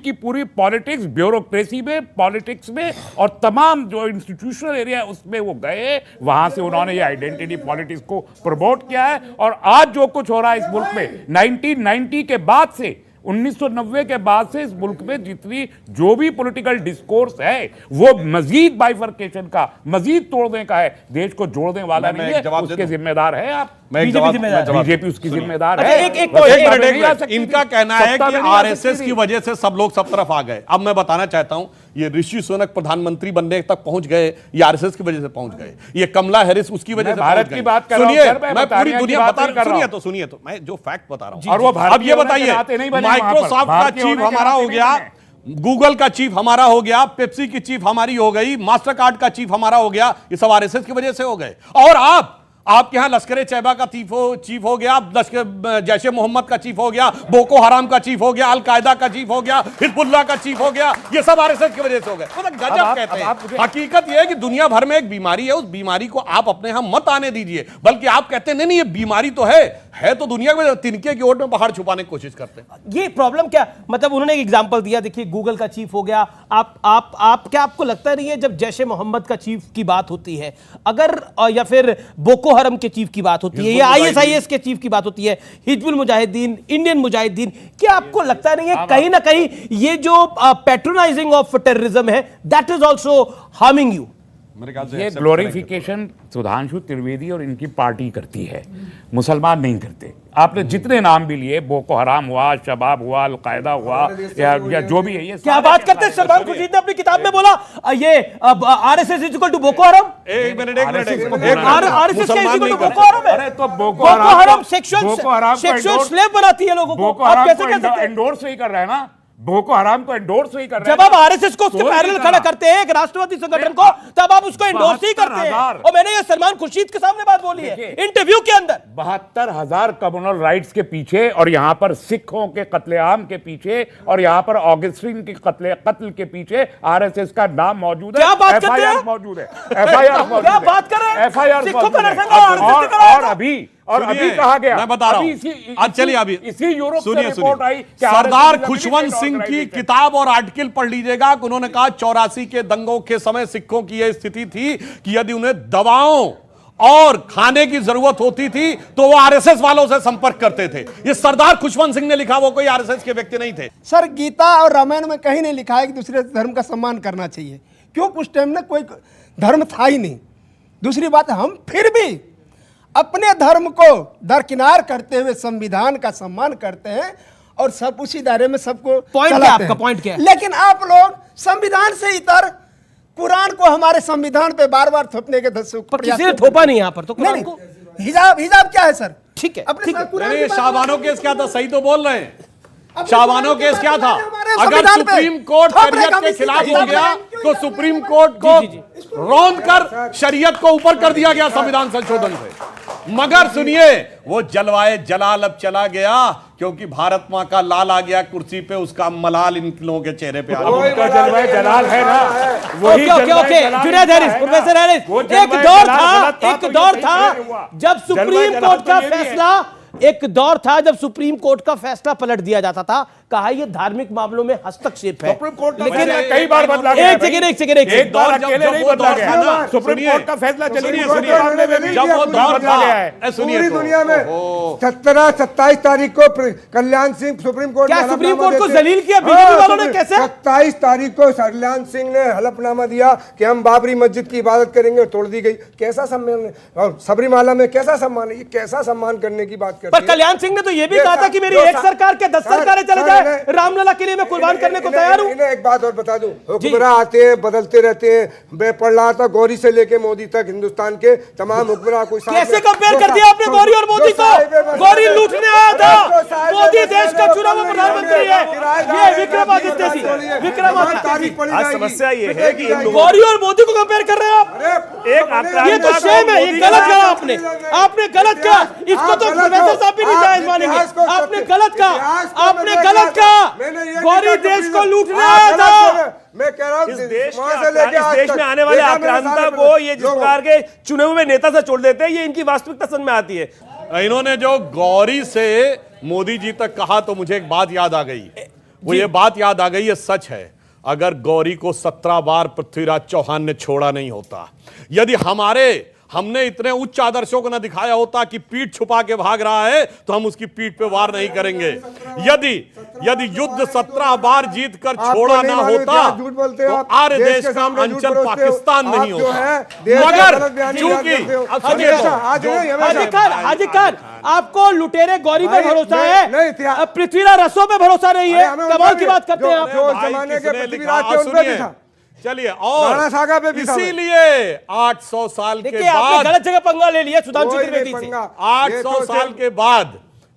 पॉलिटिक्स ब्यूरोक्रेसी में, पॉलिटिक्स में और तमाम जो इंस्टीट्यूशनल एरिया है उसमें वो गए, वहां से उन्होंने ये आइडेंटिटी पॉलिटिक्स को प्रमोट किया है। और आज जो कुछ हो रहा है इस मुल्क में 1990 के बाद से, 1990 के बाद से इस मुल्क में जितनी जो भी पॉलिटिकल डिस्कोर्स है वो मजीद बाइफर्केशन का, मजीद तोड़ने का है, देश को जोड़ने वाला नहीं है। उसके जिम्मेदार है आप, बीजेपी उसकी जिम्मेदार है। इनका कहना है कि आरएसएस की वजह से सब लोग सब तरफ आ गए। अब मैं बताना चाहता हूं, ये ऋषि सुनक प्रधानमंत्री बनने तक पहुंच गए, ये आरएसएस की वजह से पहुंच गए। ये कमला हैरिस उसकी वजह से भारत की बात कर रहा हूं, सुनिए, मैं पूरी दुनिया बता रहा हूं, सुनिए तो मैं जो फैक्ट बता रहा हूं। और वो अब ये बताइए, माइक्रोसॉफ्ट का चीफ हमारा हो गया, गूगल का चीफ हमारा हो गया, पेप्सी की चीफ हमारी हो गई, मास्टर कार्ड का चीफ हमारा हो गया, ये सब आरएसएस की वजह से हो गए। और आपके यहां लश्कर तैयबा का चीफ हो गया, जैशे मोहम्मद का चीफ हो गया, बोको हराम का चीफ हो गया, अल कायदा का चीफ हो गया, हिजबुल्लाह का चीफ हो गया, ये सब आरएसएस की वजह से हो गए। मतलब गजब कहते हैं। हकीकत यह है कि दुनिया भर में एक बीमारी है, उस बीमारी को आप अपने यहां मत आने दीजिए, बल्कि आप कहते हैं नहीं ये बीमारी तो है तो दुनिया में तिनके की ओर में पहाड़ छुपाने की कोशिश करते हैं। ये प्रॉब्लम क्या, मतलब उन्होंने एक एग्जांपल दिया, देखिए गूगल का चीफ हो गया। आप क्या आपको लगता नहीं है जब जैशे मोहम्मद का चीफ की बात होती है, अगर या फिर बोको हरम के चीफ की बात होती है, या आईएसआईएस के चीफ की बात होती है, हिजबुल मुजाहिदीन, इंडियन मुजाहिदीन, क्या आपको लगता नहीं है कहीं ना कहीं ये जो पैट्रोनाइजिंग ऑफ टेररिज्म है, that is also harming you? ये ग्लोरिफिकेशन सुधांशु त्रिवेदी और इनकी पार्टी करती है, मुसलमान नहीं करते। आपने जितने नाम भी लिए, बोको हराम हुआ, शबाब हुआ, अल कायदा हुआ, या जो भी है, ये क्या बात करते हैं। सलमान खुर्शीद ने अपनी किताब में बोला ये RSS is equal to Boko Haram. एक मिनट आरएसएस के is equal to Boko Haram है। अरे तो बोको हराम सेक्सुअल स्लेव बनाती है लोगों को। आप कैसे कह सकते हैं? एंडोर्स नहीं कर रहा है ना, बोको हराम को एंडोर्स नहीं कर रहे हैं। जब आप आरएसएस को उसके पैरेलल खड़ा करते हैं एक राष्ट्रवादी संगठन को, तब आप उसको एंडोर्स ही करते हैं। और मैंने ये सलमान खुर्शीद के सामने बात बोली है इंटरव्यू के अंदर। 72,000 कम्युनल राइट्स के पीछे, और यहां पर सिखों के कत्लेआम के पीछे, और यहां पर ऑगस्टिन के कत्ल के पीछे आरएसएस का नाम मौजूद है। क्या बात करते हैं? मौजूद है, एफआईआर मौजूद है। क्या बात कर रहे हैं? एफआईआर और अभी कहा गया, मैं बता रहा हूं, चलिए अभी इसी यूरोप से सुनिए, रिपोर्ट आई कि सरदार खुशवंत सिंह की किताब और आर्टिकल पढ़ लीजिएगा कि उन्होंने कहा 84 के दंगों के समय सिखों की यह स्थिति थी कि यदि उन्हें दवाओं और खाने की जरूरत होती थी तो वो आरएसएस वालों से संपर्क करते थे। ये सरदार खुशवंत सिंह ने लिखा, वो कोई आरएसएस के व्यक्ति नहीं थे। सर, गीता और रामायण में कहीं नहीं लिखा है कि दूसरे धर्म का सम्मान करना चाहिए, क्यों? उस टाइम में कोई धर्म था ही नहीं। दूसरी बात, हम फिर भी अपने धर्म को दरकिनार करते हुए संविधान का सम्मान करते हैं और सब उसी दायरे में सबको पॉइंट क्या आपका, पॉइंट क्या है? लेकिन आप लोग संविधान से इतर कुरान को हमारे संविधान पे बार बार थोपने के किसी ने थोपा नहीं यहाँ पर तो कुरान को। हिजाब क्या है सर? ठीक है, अपने शाबानो केस क्या था, सही तो बोल रहे हैं। शाबानो केस क्या था? अगर सुप्रीम कोर्ट शरीयत के खिलाफ हो गया तो सुप्रीम कोर्ट को रौंद कर शरीयत को ऊपर कर दिया गया संविधान संशोधन से। मगर सुनिए, वो जलवाए जलाल अब चला गया क्योंकि भारत मां का लाल आ गया कुर्सी पे, उसका मलाल इन लोगों के चेहरे पे आ गया। जलवाए जलाल है ना, वही जुनैद हैरिस, प्रोफेसर हैरिस, एक दौर था जब सुप्रीम कोर्ट का फैसला, एक दौर था जब सुप्रीम कोर्ट का फैसला पलट दिया जाता था, कहा ये धार्मिक मामलों में हस्तक्षेप है। सुप्रीम कोर्ट का लेकिन फैसला कई बार बदला गया। एक सेकंड एक बार अकेले नहीं बदला गया। सुप्रीम कोर्ट का फैसला चलिए मामले में भी जब वो दौर बदला गया है। पूरी दुनिया में 27 तारीख को कल्याण सिंह सुप्रीम कोर्ट क्या सुप्रीम कोर्ट को जलील किया बीजेपी वालों ने? कैसे 27 तारीख को कल्याण सिंह ने हलफनामा दिया कि हम बाबरी मस्जिद की इबादत करेंगे, तोड़ दी गई। कैसा सम्मान है? और सबरीमाला में कैसा सम्मान है? ये कैसा सम्मान करने की बात करते हैं? पर कल्याण सिंह ने तो ये भी कहा था कि मेरी एक सरकार के 10 सरकारें चले जाए, रामलला के लिए मैं कुर्बान करने को तैयार हूं। एक बात और बता दूं, हुक्मरान आते हैं बदलते रहते हैं। मैं पढ़ रहा था गौरी से लेके मोदी तक हिंदुस्तान के तमाम हुक्मरान कोई कैसे कंपेयर कर दिया आपने गौरी और मोदी को? गौरी लूटने आया था, मोदी देश का चुना हुआ प्रधानमंत्री है। ये विक्रमादित्य थी, विक्रमादित्य। आज समस्या ये है कि गौरी और मोदी को कंपेयर कर रहे हैं आप। ये तो शेम है, ये गलत कहा आपने गलत कहा। इसको तो प्रोफेसर साहब भी नहीं जायज मानेंगे। आपने गलत कहा। गौरी देश को लूटने आया था। मैं कह रहा हूं इस देश में आने वाले आक्रांता को ये जिस प्रकार के चुने हुए नेता से छोड़ देते हैं, ये इनकी वास्तविकता समझ में आती है। इन्होंने जो गौरी से मोदी जी तक कहा तो मुझे एक बात याद आ गई। वो ये बात याद आ गई, ये सच है। अगर गौरी को 17 बार पृथ्वीराज चौहान ने छोड़ा नहीं होता, यदि हमने इतने उच्च आदर्शों को न दिखाया होता कि पीठ छुपा के भाग रहा है, तो हम उसकी पीठ पे वार नहीं करेंगे। यदि युद्ध 17 बार जीत कर छोड़ा ना होता तो आर्य देश का अंचल पाकिस्तान नहीं होता। मगर चूंकि हाजी खान आपको लुटेरे गौरी पे भरोसा है, पृथ्वीराज रसों पे भरोसा नहीं है। कमाल की बात करते हैं आप। चलिए, और इसीलिए 800 साल के बाद गलत जगह पंगा ले लिया सुधांशु त्रिवेदी से। 800 साल के बाद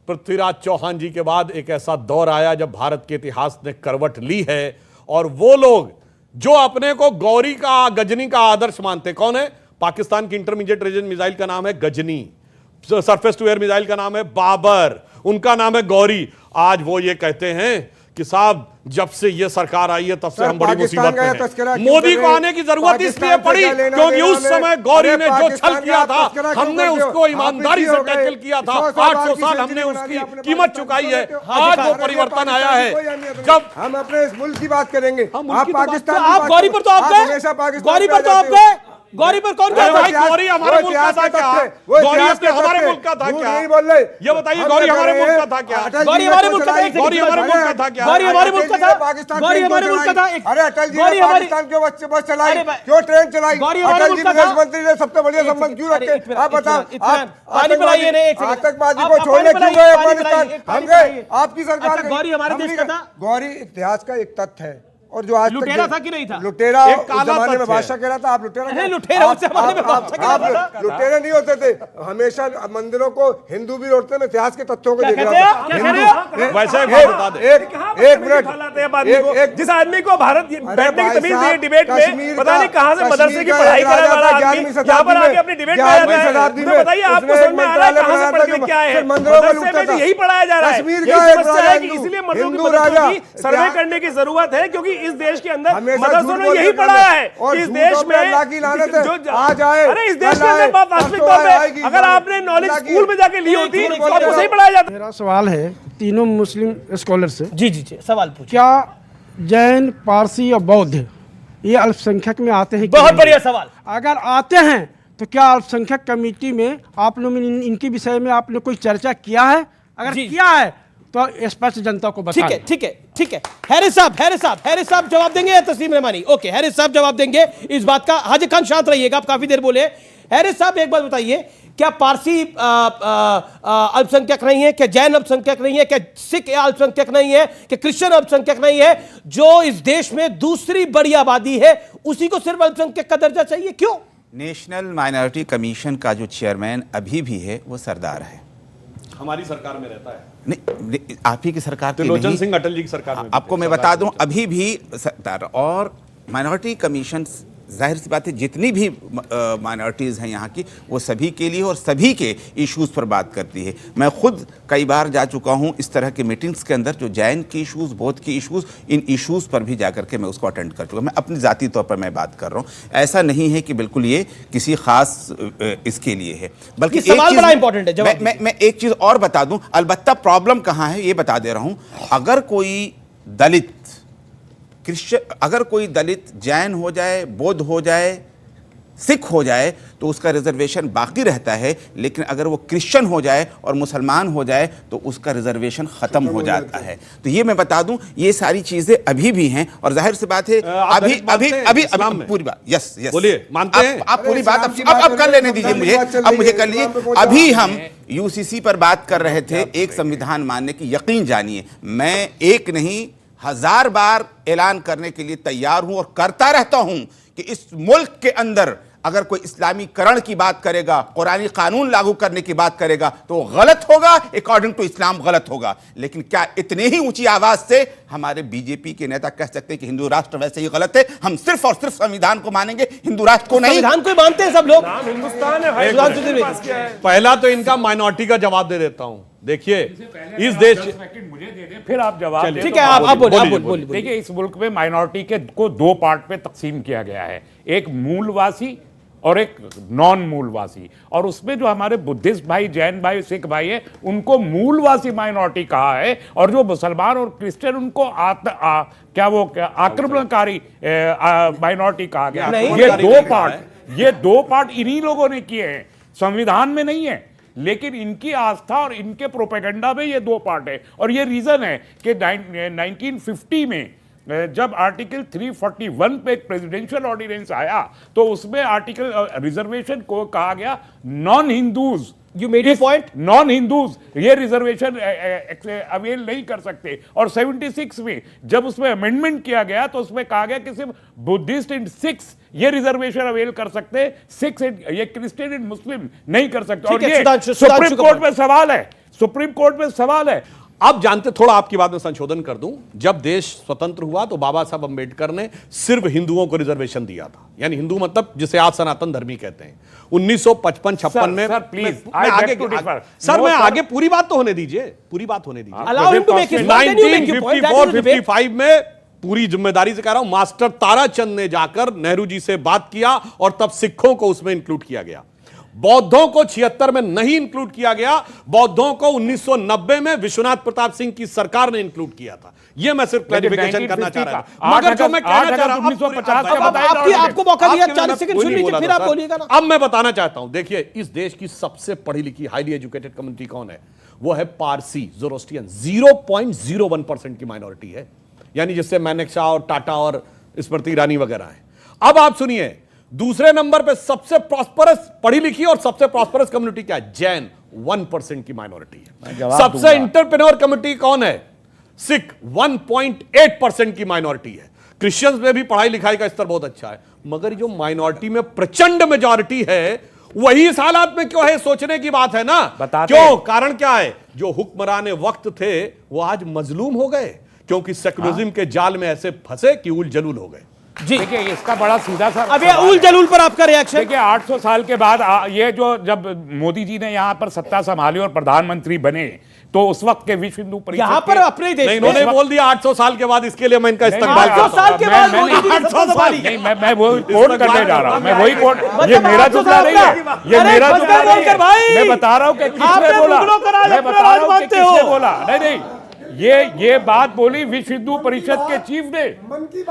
पृथ्वीराज चौहान जी के बाद एक ऐसा दौर आया जब भारत के इतिहास ने करवट ली है। और वो लोग जो अपने को गौरी का, गजनी का आदर्श मानते, कौन है? पाकिस्तान की इंटरमीडिएट रेंज मिसाइल का नाम है Ghazni, surface to air missile का नाम है बाबर, उनका नाम है गौरी। आज वो ये कहते हैं कि साहब जब से ये सरकार आई है तब से हम बड़ी मुसीबत में हैं। मोदी को आने की जरूरत इसलिए पड़ी क्योंकि उस समय गौरी ने जो छल किया था, हमने उसको ईमानदारी से टैकल किया था। 800 साल हमने उसकी कीमत चुकाई है। आज वो परिवर्तन आया है जब हम अपने इस मुल्क की बात करेंगे। आप पाकिस्तान, आप गौरी पर तो आप गए, गौरी पर तो आप गए। गौरी पर कौन गया? भाई गौरी हमारे मुल्क का था क्या? गौरी अपने हमारे मुल्क का था क्या? नहीं बोल रहे। ये बताइए, गौरी हमारे मुल्क का था क्या? गौरी हमारे मुल्क का था। गौरी हमारे मुल्क का था क्या? गौरी हमारे मुल्क का था। गौरी हमारे मुल्क का था। अरे अटल जी ने पाकिस्तान क्यों बस चलाई, क्यों ट्रेन चलाई? अटल जी विदेश मंत्री ने सबसे बढ़िया संबंध क्यों रखे? आप बताओ। आतंकवादी को छोड़ने क्यों गए अफगानिस्तान? हम गए, आपकी सरकार। गौरी हमारे देश का था। गौरी इतिहास का एक तथ्य है। और जो आज लुटेरा था कि नहीं था? लुटेरा उस जमाने में बादशाह कह रहा था। आप लुटेरा नहीं, लुटेरा उस जमाने में बादशाह कह रहा था। लुटेरे नहीं होते थे। हमेशा मंदिरों को हिंदू भी लौटते हैं। इतिहास के तथ्यों को देख रहा था। वैसे एक मिनट, जिस आदमी को भारत बैठने की तमीज दी डिबेट में, पता नहीं कहाँ से मदरसे की पढ़ाई करने वाला आदमी यहाँ पर आके अपनी डिबेट में आया है। बताइए, आपको समझ में आ रहा है कहाँ से पढ़ के क्या है? मदरसे में तो यही पढ़ाया जा रहा है। इसलिए मदरसों की सर्वे करने की जरूरत है, क्योंकि इस देश के अंदर मदरसों ने यही पढ़ाया है कि इस देश में अरे इस देश के अंदर बात वास्तविक तौर पे अगर आपने नॉलेज स्कूल में जाके ली होती तो आपको सही पढ़ाया जाता। मेरा सवाल है तीनों मुस्लिम स्कॉलर से। जी सवाल पूछिए। क्या जैन, पारसी और बौद्ध ये अल्पसंख्यक में आते हैं? बहुत बढ़िया सवाल। अगर आते हैं तो क्या अल्पसंख्यक कमेटी में आप लोगों ने इनके विषय में आपने कोई चर्चा किया है? अगर किया है तो स्पष्ट जनता को बताएं। ठीक है। हैरिस साहब जवाब देंगे या तस्लीम रहमानी? ओके, हैरिस साहब जवाब देंगे इस बात का। हाजी खान शांत रहिएगा, आप काफी देर बोले। हैरिस साहब एक बात बताइए, क्या पारसी अल्पसंख्यक नहीं है? क्या जैन अल्पसंख्यक नहीं है? क्या सिख अल्पसंख्यक नहीं है? क्या क्रिश्चियन अल्पसंख्यक नहीं है? जो इस देश में दूसरी बड़ी आबादी है, उसी को सिर्फ अल्पसंख्यक का दर्जा चाहिए? क्यों? नेशनल माइनॉरिटी कमीशन का जो चेयरमैन अभी भी है वो सरदार है, हमारी सरकार में रहता है। नहीं, आप ही की सरकार की त्रिलोचन नहीं, सिंह अटल जी की सरकार में। आपको मैं बता दूं, अभी भी सरदार। और माइनॉरिटी कमीशन जाहिर सी बात है जितनी भी माइनॉरिटीज़ हैं यहाँ की वो सभी के लिए और सभी के इश्यूज़ पर बात करती है। मैं खुद कई बार जा चुका हूँ इस तरह के मीटिंग्स के अंदर जो जैन के इश्यूज़, बौद्ध के इश्यूज़, इन इश्यूज़ पर भी जाकर के मैं उसको अटेंड कर चुका। मैं अपनी ज़ाती तौर पर मैं बात कर रहा हूँ, ऐसा नहीं है कि बिल्कुल ये किसी ख़ास इसके लिए है, बल्कि सवाल बड़ा इंपॉर्टेंट है। जवाब मैं एक चीज़ और बता दूँ, अलबत्ता प्रॉब्लम कहाँ है ये बता दे रहा हूँ। अगर कोई दलित क्रिश्चियन, अगर कोई दलित जैन हो जाए, बौद्ध हो जाए, सिख हो जाए तो उसका रिजर्वेशन बाकी रहता है, लेकिन अगर वो क्रिश्चियन हो जाए और मुसलमान हो जाए तो उसका रिजर्वेशन खत्म हो जाता है। तो ये मैं बता दूं, ये सारी चीजें अभी भी हैं और जाहिर सी बात है अभी पूरी बात यस बोलिए, मानते हैं आप पूरी बात अब कर लेने दीजिए मुझे, अब मुझे कर लीजिए। अभी हम यूसीसी पर बात कर रहे थे, एक संविधान मानने की, यकीन जानिए मैं एक नहीं 1000 बार ऐलान करने के लिए तैयार हूं और करता रहता हूं कि इस मुल्क के अंदर अगर कोई इस्लामीकरण की बात करेगा, कुरानी कानून लागू करने की बात करेगा तो गलत होगा, अकॉर्डिंग टू इस्लाम गलत होगा। लेकिन क्या इतने ही ऊंची आवाज से हमारे बीजेपी के नेता कह सकते हैं कि हिंदू राष्ट्र वैसे ही गलत है, हम सिर्फ और सिर्फ संविधान को मानेंगे, हिंदू राष्ट्र को नहीं? संविधान को मानते हैं सब लोग, हिंदुस्तान है। पहला तो इनका माइनॉरिटी का जवाब दे देता हूं। देखिए इस देश, मुझे दे दें फिर आप जवाब दें। ठीक है, आप बोलिए। देखिए इस मुल्क में माइनॉरिटी के को 2 पार्ट पे तकसीम किया गया है, एक मूलवासी और एक नॉन मूलवासी, और उसमें जो हमारे बुद्धिस्ट भाई, जैन भाई, सिख भाई है उनको मूलवासी माइनॉरिटी कहा है, और जो मुसलमान और क्रिश्चियन उनको आक्रमणकारी माइनॉरिटी कहा गया। ये दो पार्ट इन्हीं लोगों ने किए हैं, संविधान में नहीं है, लेकिन इनकी आस्था और इनके प्रोपेगेंडा में ये 2 पार्ट है। और ये रीजन है कि 1950 में जब आर्टिकल 341 पे एक प्रेसिडेंशियल ऑर्डिनेंस आया तो उसमें आर्टिकल रिजर्वेशन को कहा गया non Hindus, you made your point, non Hindus ये रिजर्वेशन अवेल नहीं कर सकते। और 76 में जब उसमें अमेंडमेंट किया गया तो उसमें कहा गया कि सिर्फ बुद्धिस्ट एंड सिख्स ये रिजर्वेशन अवेल कर सकते, सिख्स ये क्रिश्चियन एंड मुस्लिम नहीं कर सकते। और ये सुप्रीम कोर्ट में सवाल है, सुप्रीम कोर्ट में सवाल है। आप जानते, थोड़ा आपकी बात में संशोधन कर दूं, जब देश स्वतंत्र हुआ तो बाबा साहब अंबेडकर ने सिर्फ हिंदुओं को रिजर्वेशन दिया था, यानी हिंदू मतलब जिसे आज सनातन धर्मी कहते हैं। 1955-56 में सर प्लीज सर मैं आगे पूरी बात तो होने दीजिए, पूरी बात होने दीजिए। 1954-55 में पूरी जिम्मेदारी से कह रहा हूं, मास्टर ताराचंद ने जाकर नेहरू जी से बात किया और तब सिखों को उसमें इंक्लूड किया गया। बौद्धों को 76 में नहीं इंक्लूड किया गया, बौद्धों को 1990 में विश्वनाथ प्रताप सिंह की सरकार ने इंक्लूड किया था। यह मैं सिर्फ क्लैरिफिकेशन करना चाह रहा हूं। मगर जो मैं कहना चाह रहा हूं, 1950 आपको मौका दिया, 40 सेकंड सुन लीजिए फिर आप बोलिएगा ना। अब मैं बताना चाहता हूं, देखिए इस देश की सबसे पढ़ी लिखी हाईली एजुकेटेड कम्युनिटी कौन है? वो है पारसी, ज़ोरोस्ट्रियन। 0.01% की माइनॉरिटी है, यानी जिससे मैनेक्शा और टाटा और स्मृति ईरानी वगैरह है। अब आप सुनिए, दूसरे नंबर पे सबसे प्रॉस्परस पढ़ी लिखी और सबसे प्रॉस्परस कम्युनिटी क्या है? जैन, 1% की माइनॉरिटी है। सबसे एंटरप्रेन्योर कम्युनिटी कौन है? सिख, 1.8% की माइनॉरिटी है। क्रिश्चियंस में भी पढ़ाई लिखाई का स्तर बहुत अच्छा है, मगर जो माइनॉरिटी में प्रचंड मेजॉरिटी है वही इस हालात में क्यों है, सोचने की बात है ना। क्यों? कारण क्या है? जो हुक्मरान वक्त थे वो आज मजलूम हो गए, क्योंकि सेकुलरिज्म के जाल में ऐसे फंसे कि उल जलूल हो गए। जी देखिए इसका बड़ा सीधा सा अब ये उल जलूल पर आपका रिएक्शन। देखिए 800 साल के बाद ये जो जब मोदी जी ने यहाँ पर सत्ता संभाली और प्रधानमंत्री बने तो उस वक्त के विश्व हिंदू परिषद यहाँ पर अपने ही देश में इन्होंने बोल दिया 800 साल के बाद, इसके लिए मैं इनका इस्तेमाल करता हूं। 800 साल के बाद नहीं, मैं वही कोट करने जा रहा हूँ, मैं वही कोट, ये मेरा जुमला नहीं है, ये मेरा जुमला नहीं है, मैं बता रहा हूँ कि किसने बोला, मैं बता रहा हूँ कि किसने बोला। नहीं, ये बात बोली विश्व हिंदू परिषद के चीफ ने,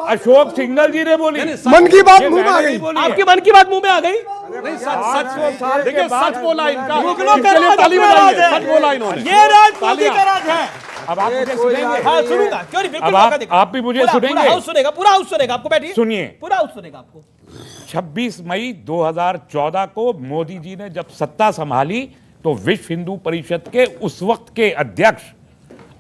अशोक सिंघल जी ने बोली। मन की बात मुंह में आ गई, आपकी मन की बात मुंह में आ गई। नहीं सच, देखिए सच बोला इनका, सच बोला इन्होंने। ये राजनीति का राज है। अब आप मुझे सुनेंगे? हाँ सुनूंगा, क्यों नहीं, बिल्कुल। आप भी मुझे सुनेंगे? पूरा हाउस सुनेगा, पूरा हाउस सुनेगा, आपको बैठिए, सुनिए, पूरा हाउस सुनेगा आपको। 26 मई 2014 को मोदी जी ने जब सत्ता संभाली तो विश्व हिंदू परिषद के उस वक्त के अध्यक्ष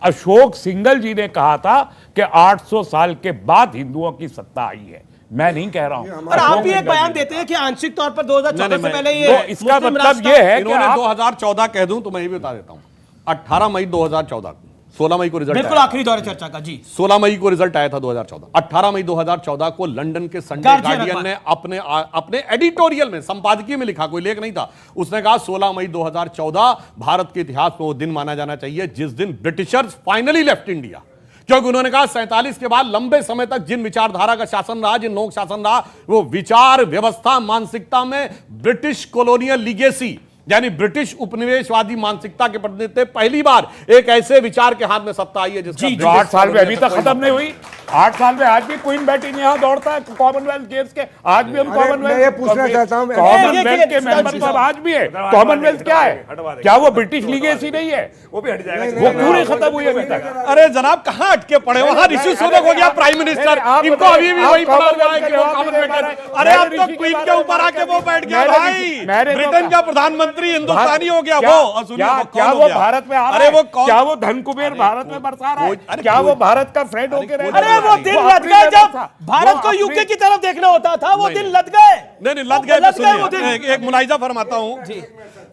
अशोक सिंघल जी ने कहा था कि 800 साल के बाद हिंदुओं की सत्ता आई है। मैं नहीं कह रहा हूं। और आप भी एक बयान देते हैं कि आंशिक तौर पर 2014 से पहले ये, तो इसका मतलब ये है कि इन्होंने 2014 कह दूं तो मैं ये भी बता देता हूं। 18 मई 2014 16 मई को रिजल्ट बिल्कुल आखिरी दौर चर्चा का जी। 16 मई को रिजल्ट आया था 2014। 18 मई 2014 को लंदन के संडे गार्डियन ने अपने एडिटोरियल में, संपादकीय में लिखा, कोई लेख नहीं था, उसने कहा 16 मई 2014 भारत के इतिहास में वो दिन माना जाना चाहिए जिस दिन ब्रिटिशर्स फाइनली लेफ्ट इंडिया। क्योंकि उन्होंने कहा 47 के बाद लंबे समय तक जिन विचारधारा का शासन रहा, जिन लोक शासन रहा, वो विचार व्यवस्था मानसिकता में ब्रिटिश कॉलोनियल लीगेसी यानी ब्रिटिश उपनिवेशवादी मानसिकता के प्रतिनिधित्व, पहली बार एक ऐसे विचार के हाथ में सत्ता आई है जिसका जो 8 साल में अभी तक खत्म नहीं हुई। 8 साल में आज भी क्वीन बेटी यहाँ दौड़ता है कॉमनवेल्थ गेम्स के, आज भी हम कॉमनवेल्थ पूछना चाहता हूं, कॉमनवेल्थ के मेंबर तो आज भी है। कॉमनवेल्थ क्या है? क्या वो ब्रिटिश लीगेसी नहीं है? वो भी हट जाएगा, वो पूरी खत्म हुई अभी तक। अरे जनाब कहां अटके पड़े, वहां ऋषि सुनक हो गया प्राइम मिनिस्टर, इनको अभी भी वही पड़ा हुआ है कि वो कॉमनवेल्थ है। अरे अब तो क्वीन के ऊपर आके वो बैठ गया भाई, ब्रिटेन का प्रधानमंत्री हिंदुस्तानी हो गया वो। क्या वो भारत में आ रहा है? क्या वो धन कुबेर भारत में बरसा रहा है? क्या वो भारत का फ्रेंड होके रह रहा है? वो दिन लद गए जब भारत को यूके की तरफ देखना होता था, वो दिन लद गए। नहीं लद गए पे सुनिए, एक मुलाहिजा फरमाता हूं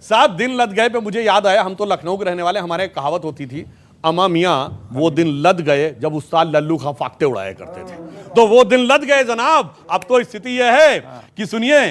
साहब, दिन लद गए पे मुझे याद आया, हम तो लखनऊ के रहने वाले, हमारे कहावत होती थी, अमा मियां वो दिन लद गए जब उस्ताद लल्लू खां फाख्ते उड़ाया करते थे। तो वो दिन लद गए जनाब। अब तो स्थिति यह है कि सुनिए,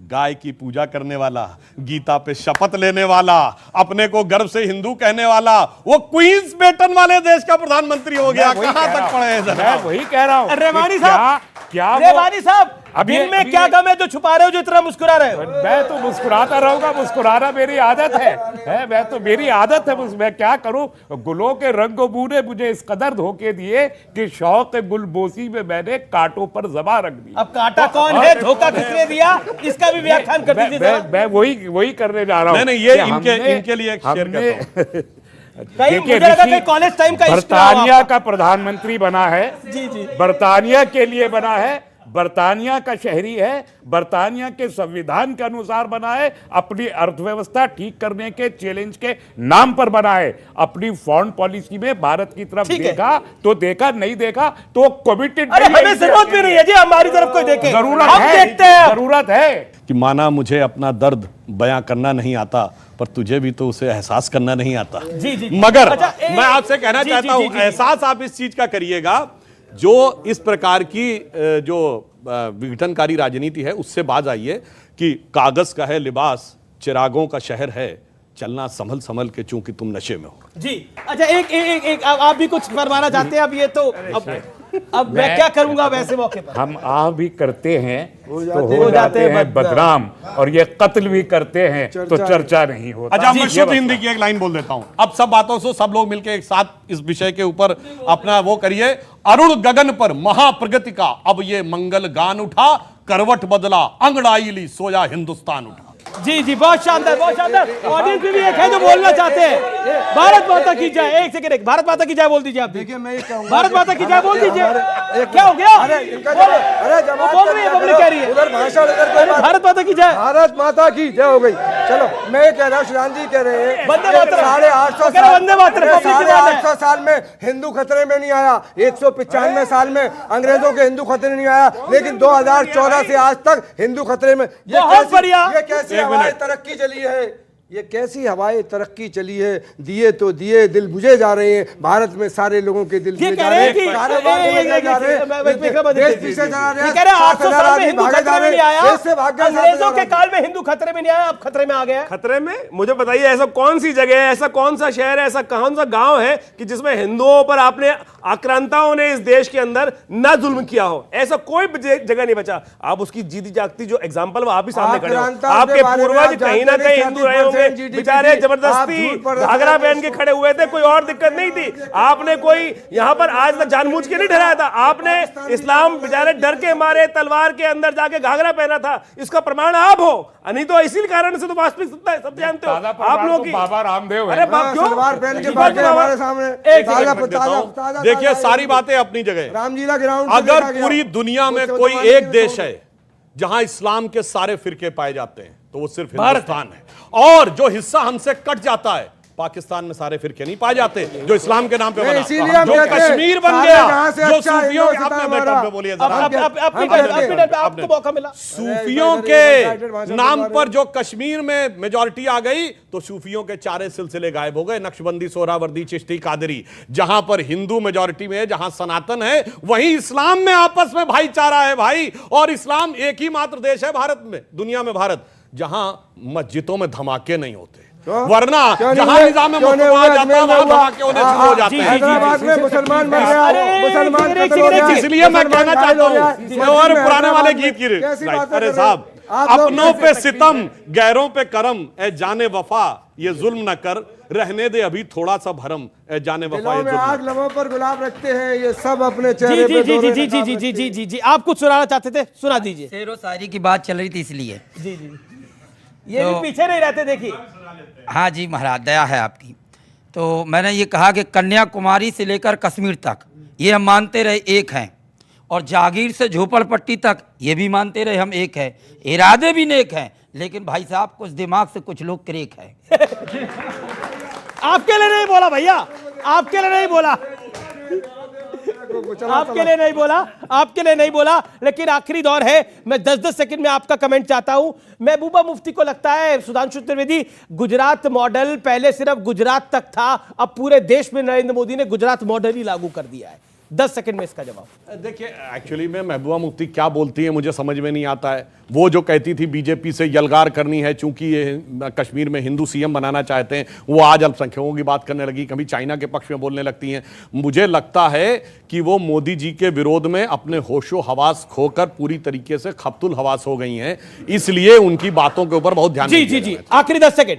गाय की पूजा करने वाला, गीता पे शपथ लेने वाला, अपने को गर्व से हिंदू कहने वाला, वो क्वींस बेटन वाले देश का प्रधानमंत्री हो गया। कहां तक पड़े हैं जनाब? मैं वही कह रहा हूं। रेवानी साहब, रेवानी साहब, दिन में क्या गम है जो छुपा रहे हो, जो इतना मुस्कुरा रहे हो? मैं तो मुस्कुराता रहूंगा, मुस्कुराना मेरी आदत है। मैं तो मेरी आदत है, मैं क्या करूं? गुलों के रंगो ने मुझे इस कदर धोखे दिए कि शौक गुलबोसी में मैंने कांटों पर ज़बान रख दी। अब कांटा कौन है, धोखा किसने दिया, इसका भी व्याख्यान कर दीजिए। मैं वही करने जा रहा हूं। नहीं, ये इनके लिए एक शेयर करता हूं। कॉलेज टाइम का बर्तानिया का प्रधानमंत्री बना है, जी, बर्तानिया के लिए बना है, बर्तानिया का शहरी है, बर्तानिया के संविधान के अनुसार बना है, अपनी अर्थव्यवस्था ठीक करने के चैलेंज के नाम पर बना है। अपनी फॉरेन पॉलिसी में भारत की तरफ देखा तो देखा, नहीं देखा तो कमिटेड। हमें जरूरत भी नहीं है जी हमारी तरफ कोई देखे, जरूरत हम है, देखते हैं। जरूरत है कि माना मुझे अपना दर्द बयां करना नहीं आता, पर तुझे भी तो उसे एहसास करना नहीं आता। जी। मगर मैं आपसे कहना चाहता हूं, एहसास आप इस चीज का करिएगा, जो इस प्रकार की जो विघटनकारी राजनीति है उससे बाज आइए कि कागज का है लिबास, चिरागों का शहर है, चलना संभल संभल के चूंकि तुम नशे में हो। जी अच्छा, एक आप भी कुछ फरमाना चाहते हैं? अब ये तो अब मैं क्या करूंगा वैसे मौके पर? हम भी करते हैं तो हो जाते हैं बदनाम, और ये कत्ल भी करते हैं तो चर्चा नहीं होता। अच्छा, मैं शुद्ध हिंदी की एक लाइन बोल देता हूं। अब सब बातों से सब लोग मिलकर एक साथ इस विषय के ऊपर अपना वो करिए। अरुण गगन पर महाप्रगति का अब ये मंगल गान उठा, करवट बदला अंगड़ाई ली सोया हिंदुस्तान उठा। जी, बहुत शानदार, बहुत शानदार। ऑडियंस भी एक है जो बोलना चाहते हैं। भारत माता की जय, एक सेकंड, भारत माता की जय बोल दीजिए आप। देखिए मैं ये कहूंगा, भारत माता की जय बोल दीजिए। क्या हो गया? अरे बोल रही है, पब्लिक कह रही है उधर भाषण, भारत माता की जय, भारत माता की जय हो गई। चलो मैं ये कह रहा हूँ, सुशांत जी कह रहे हैं वंदे मातरम, 850 साल में हिंदू खतरे में नहीं आया, 195 साल में अंग्रेजों के हिंदू खतरे नहीं आया, लेकिन 2014 से आज तक हिंदू खतरे में। बहुत बढ़िया। ये कैसी हवाएं तरक्की चली है, ये कैसी हवाएं तरक्की चली है। दिए तो दिए, दिल बुझे जा रहे हैं। भारत में सारे लोगों के दिल बुझे जा रहे हैं, अंग्रेजों के काल में हिंदू खतरे में नहीं आया, अब खतरे में आ गया। खतरे में? मुझे बताइए ऐसा कौन सी जगह है, ऐसा कौन सा शहर है, ऐसा कौन सा गांव है कि जिसमें हिंदुओं पर आपने आक्रांताओं ने इस देश के अंदर ना जुल्म किया हो? ऐसा कोई जगह नहीं बचा। आप उसकी जीती जागती जो एग्जाम्पल वो आप भी सामने खड़े हो। आपके पूर्वज कहीं ना कहीं हिंदू रहे होंगे, बेचारे जबरदस्ती घाघरा पहन के खड़े हुए थे, कोई और दिक्कत नहीं थी। आपने कोई यहाँ पर आज तक जानबूझ के नहीं ठहराया था। आपने इस्लाम बेचारे डर के मारे तलवार के अंदर जाके घाघरा पहना था, इसका प्रमाण आप हो। नहीं तो इसी कारण से तो वास्तविक सत्ता है, सब जानते हो आप लोग की। बाबा रामदेव, अरे बाप क्यों हमारे सामने? देखिए सारी बातें अपनी जगह। रामलीला ग्राउंड, अगर पूरी दुनिया में कोई एक देश है जहां इस्लाम के सारे फिरके पाए जाते हैं तो वो सिर्फ हिंदुस्तान है, और जो हिस्सा हमसे कट जाता है पाकिस्तान में सारे फिरके नहीं पाए जाते जो इस्लाम के नाम पे बना, इसीलिए हम जो कहते हैं, कश्मीर बन सारे गया, जहां से जो अच्छा सूफियों के, हिंदुस्तान आपने हमारा। पे बोलिए आपको मौका मिला। सूफियों के नाम पर जो कश्मीर में मेजॉरिटी आ गई तो सूफियों के चारे सिलसिले गायब हो गए, नक्शबंदी, सोहरावर्दी, चिश्ती, कादरी। जहां पर हिंदू मेजॉरिटी में है, जहां सनातन है, वहीं इस्लाम में आपस में भाईचारा है भाई। और इस्लाम एक ही मात्र देश है भारत में, दुनिया में भारत, जहां मस्जिदों में धमाके नहीं होते, वरना जहां निजाम में मुस्तफा आ जाता है वहां धमाके होने शुरू हो जाते हैं। हैदराबाद में मुसलमान मर गया, मुसलमान कत्ल हो गया, इसलिए मैं कहना चाहता हूं, और पुराने वाले गीत की अरे साहब, अपनों पे सितम गैरों पे करम, ए जाने वफा ये जुल्म न कर, रहने दे अभी थोड़ा सा भरम, ए जाने वफा ये में जुल्म। आग लबों पर गुलाब रखते हैं, ये सब अपने चेहरे पे जी जी जी जी जी जी जी जी आप कुछ सुनाना चाहते थे, सुना दीजिए। शेरो शायरी की बात चल रही थी इसलिए। जी जी, ये भी पीछे नहीं रहते, देखिए। हाँ जी महाराज, दया है आपकी। तो मैंने ये कहा कि कन्याकुमारी से लेकर कश्मीर तक ये हम मानते रहे एक हैं, और जागीर से झोपड़पट्टी तक ये भी मानते रहे हम एक है, इरादे भी नेक हैं, लेकिन भाई साहब कुछ दिमाग से कुछ लोग क्रेक है। आपके लिए नहीं बोला भैया, आपके लिए नहीं बोला, आपके लिए नहीं बोला, आपके लिए नहीं बोला। लेकिन आखिरी दौर है, मैं 10-10 सेकंड में आपका कमेंट चाहता हूं। महबूबा मुफ्ती को लगता है, सुधांशु त्रिवेदी, गुजरात मॉडल पहले सिर्फ गुजरात तक था, अब पूरे देश में नरेंद्र मोदी ने गुजरात मॉडल ही लागू कर दिया है। 10 सेकंड में इसका जवाब। देखिए, एक्चुअली में महबूबा मुफ्ती क्या बोलती है मुझे समझ में नहीं आता है। वो जो कहती थी बीजेपी से यलगार करनी है चूंकि ये कश्मीर में हिंदू सीएम बनाना चाहते हैं, वो आज अल्पसंख्यकों की बात करने लगी, कभी चाइना के पक्ष में बोलने लगती हैं। मुझे लगता है कि वो मोदी जी के विरोध में अपने होशो हवास खोकर पूरी तरीके से खप्तुल हवास हो गई हैं, इसलिए उनकी बातों के ऊपर बहुत ध्यान। जी जी जी, आखिरी 10 सेकंड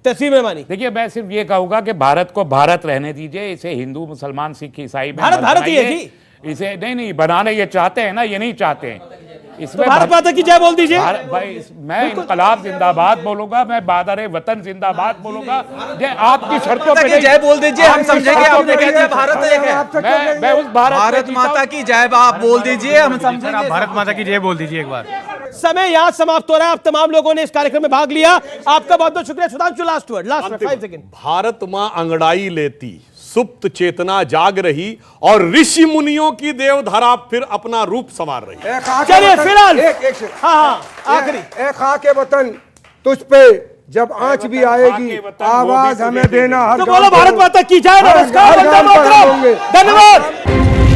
तस्वीर में मानी। देखिए, मैं सिर्फ ये कहूंगा कि भारत को भारत रहने दीजिए, इसे हिंदू मुसलमान सिख ईसाई में भारत भारत ही है जी, इसे नहीं बनाने ये चाहते हैं ना, ये नहीं चाहते हैं। इसमें तो भारत माता की जय बोल दीजिए। भाई मैं इनकलाब जिंदाबाद बोलूंगा, मैं बादरे वतन जिंदाबाद बोलूंगा। आपकी शर्तों पे जय बोल दीजिए, हम समझेंगे आपने कह दिया भारत एक है। मैं उस भारत माता की जय आप बोल दीजिए, हम समझेंगे। भारत माता की जय बोल दीजिए एक बार। समय यहां समाप्त हो रहा है। आप तमाम लोगों ने इस कार्यक्रम में भाग लिया, आपका बहुत बहुत शुक्रिया। सुधांशु, लास्ट वर्ड, लास्ट में 5 सेकंड। भारत मां अंगड़ाई लेती, सुप्त चेतना जाग रही, और ऋषि मुनियों की देवधरा फिर अपना रूप संवार रही। चलिए फिलहाल हाँ आखिरी, ए खा के वतन तुझ पे जब आंच भी आएगी, आवाज हमें देना हर। तो बोलो भारत माता की जय, नमस्कार, धन्यवाद।